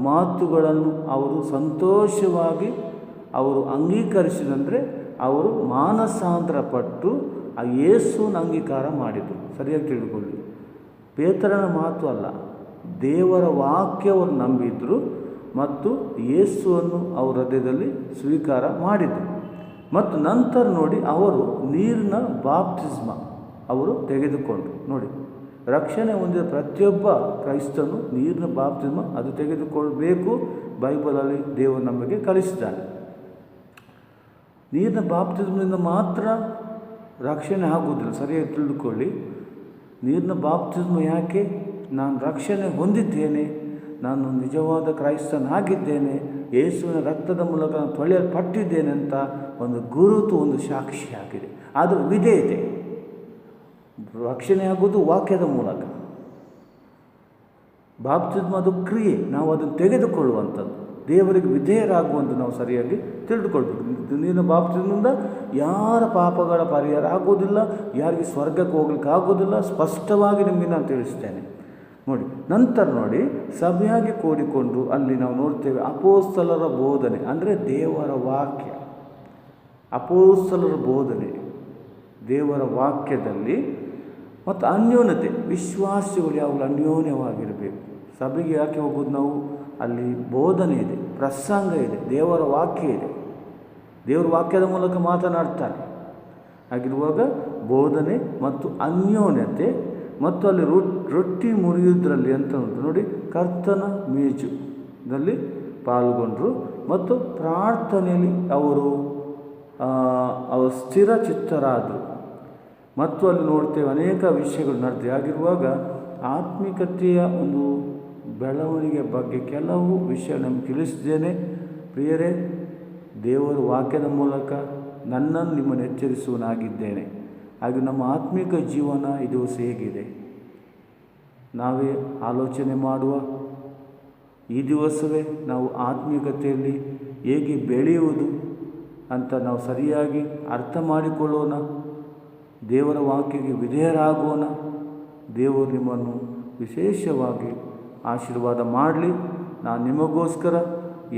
ಮಾತುಗಳನ್ನು ಅವರು ಸಂತೋಷವಾಗಿ ಅವರು ಅಂಗೀಕರಿಸಿದಂದರೆ ಅವರು ಮಾನಸಾಂತರ ಪಟ್ಟು ಆ ಯೇಸುವನ್ನು ಅಂಗೀಕಾರ ಮಾಡಿದರು. ಸರಿಯಾಗಿ ತಿಳ್ಕೊಳ್ಳಿ, ಪೇತ್ರನ ಮಾತು ಅಲ್ಲ, ದೇವರ ವಾಕ್ಯವನ್ನು ನಂಬಿದ್ರು ಮತ್ತು ಯೇಸುವನ್ನು ಅವರ ಹೃದಯದಲ್ಲಿ ಸ್ವೀಕಾರ ಮಾಡಿದರು. ಮತ್ತು ನಂತರ ನೋಡಿ, ಅವರು ನೀರಿನ ಬಾಪ್ತಿಸ್ಮ ಅವರು ತೆಗೆದುಕೊಂಡರು. ನೋಡಿ, ರಕ್ಷಣೆ ಹೊಂದಿದ ಪ್ರತಿಯೊಬ್ಬ ಕ್ರೈಸ್ತನು ನೀರಿನ ಬಾಪ್ತಿಸ್ಮ ಅದು ತೆಗೆದುಕೊಳ್ಳಬೇಕು. ಬೈಬಲಲ್ಲಿ ದೇವರು ನಮಗೆ ಕಲಿಸಿದ್ದಾನೆ. ನೀರಿನ ಬಾಪ್ತಿಸ್ಮದಿಂದ ಮಾತ್ರ ರಕ್ಷಣೆ ಆಗುವುದಿಲ್ಲ. ಸರಿಯಾಗಿ ತಿಳಿದುಕೊಳ್ಳಿ, ನೀರಿನ ಬಾಪ್ತಿಸ್ಮ ಯಾಕೆ? ನಾನು ರಕ್ಷಣೆ ಹೊಂದಿದ್ದೇನೆ, ನಾನು ನಿಜವಾದ ಕ್ರೈಸ್ತನಾಗಿದ್ದೇನೆ, ಯೇಸುವಿನ ರಕ್ತದ ಮೂಲಕ ನಾನು ತೊಳೆಯಲ್ಪಟ್ಟಿದ್ದೇನೆ ಅಂತ ಒಂದು ಗುರುತು, ಒಂದು ಸಾಕ್ಷಿಯಾಗಿದೆ. ಆದರೆ ವಿಧೇಯತೆ, ರಕ್ಷಣೆ ಆಗುವುದು ವಾಕ್ಯದ ಮೂಲಕ. ಬಾಪ್ತಿಸ್ಮ ಅದು ಕ್ರಿಯೆ, ನಾವು ಅದನ್ನು ತೆಗೆದುಕೊಳ್ಳುವಂಥದ್ದು, ದೇವರಿಗೆ ವಿಧೇಯರಾಗುವಂಥ ನಾವು ಸರಿಯಾಗಿ ತಿಳಿದುಕೊಳ್ಬೇಕು. ನೀರಿನ ಬಾಪ್ತಿಸ್ಮದಿಂದ ಯಾರ ಪಾಪಗಳ ಪರಿಹಾರ ಆಗೋದಿಲ್ಲ, ಯಾರಿಗೆ ಸ್ವರ್ಗಕ್ಕೆ ಹೋಗ್ಲಿಕ್ಕೆ ಆಗೋದಿಲ್ಲ. ಸ್ಪಷ್ಟವಾಗಿ ನಿಮಗೆ ನಾನು ತಿಳಿಸ್ತೇನೆ. ನೋಡಿ, ನಂತರ ನೋಡಿ, ಸಭೆಯಾಗಿ ಕೂಡಿಕೊಂಡು ಅಲ್ಲಿ ನಾವು ನೋಡ್ತೇವೆ ಅಪೊಸ್ತಲರ ಬೋಧನೆ ಅಂದರೆ ದೇವರ ವಾಕ್ಯ. ಅಪೊಸ್ತಲರ ಬೋಧನೆ ದೇವರ ವಾಕ್ಯದಲ್ಲಿ ಮತ್ತು ಅನ್ಯೋನ್ಯತೆ, ವಿಶ್ವಾಸಿಗಳು ಯಾವಾಗಲೂ ಅನ್ಯೋನ್ಯವಾಗಿರಬೇಕು. ಸಭೆಗೆ ಯಾಕೆ ಹೋಗೋದು ನಾವು? ಅಲ್ಲಿ ಬೋಧನೆ ಇದೆ, ಪ್ರಸಂಗ ಇದೆ, ದೇವರ ವಾಕ್ಯ ಇದೆ, ದೇವರ ವಾಕ್ಯದ ಮೂಲಕ ಮಾತನಾಡ್ತಾನೆ. ಹಾಗಿರುವಾಗ ಬೋಧನೆ ಮತ್ತು ಅನ್ಯೋನ್ಯತೆ ಮತ್ತು ಅಲ್ಲಿ ರೊಟ್ಟಿ ಮುರಿಯುವುದರಲ್ಲಿ ಅಂತ ಉಂಟು ನೋಡಿ, ಕರ್ತನ ಮೇಜುದಲ್ಲಿ ಪಾಲ್ಗೊಂಡರು ಮತ್ತು ಪ್ರಾರ್ಥನೆಯಲ್ಲಿ ಅವರು ಸ್ಥಿರ ಚಿತ್ತರಾದರು. ಮತ್ತು ಅಲ್ಲಿ ನೋಡ್ತೇವೆ ಅನೇಕ ವಿಷಯಗಳು ನಡೆದಿದೆ. ಆಗಿರುವಾಗ ಆತ್ಮಿಕತೆಯ ಒಂದು ಬೆಳವಣಿಗೆ ಬಗ್ಗೆ ಕೆಲವು ವಿಷಯ ನಮಗೆ ತಿಳಿಸಿದ್ದೇನೆ. ಪ್ರಿಯರೇ, ದೇವರ ವಾಕ್ಯದ ಮೂಲಕ ನನ್ನನ್ನು ನಿಮ್ಮನ್ನು ಎಚ್ಚರಿಸುವನಾಗಿದ್ದೇನೆ. ಹಾಗೆ ನಮ್ಮ ಆತ್ಮಿಕ ಜೀವನ ಈ ದಿವಸ ಹೇಗಿದೆ ನಾವೇ ಆಲೋಚನೆ ಮಾಡುವ. ಈ ದಿವಸವೇ ನಾವು ಆತ್ಮಿಕತೆಯಲ್ಲಿ ಹೇಗೆ ಬೆಳೆಯುವುದು ಅಂತ ನಾವು ಸರಿಯಾಗಿ ಅರ್ಥ ಮಾಡಿಕೊಳ್ಳೋಣ. ದೇವರ ವಾಕ್ಯಕ್ಕೆ ವಿಧೇಯರಾಗೋಣ. ದೇವರು ನಿಮ್ಮನ್ನು ವಿಶೇಷವಾಗಿ ಆಶೀರ್ವಾದ ಮಾಡಲಿ. ನಾನು ನಿಮಗೋಸ್ಕರ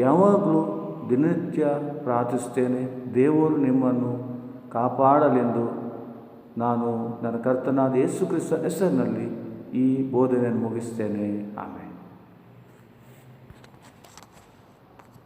ಯಾವಾಗಲೂ ದಿನನಿತ್ಯ ಪ್ರಾರ್ಥಿಸ್ತೇನೆ. ದೇವರು ನಿಮ್ಮನ್ನು ಕಾಪಾಡಲೆಂದು ನಾನು ನನ್ನ ಕರ್ತನಾದ ಯೇಸು ಕ್ರಿಸ್ತ ಹೆಸರಿನಲ್ಲಿ ಈ ಬೋಧನೆಯನ್ನು ಮುಗಿಸ್ತೇನೆ. ಆಮೇಲೆ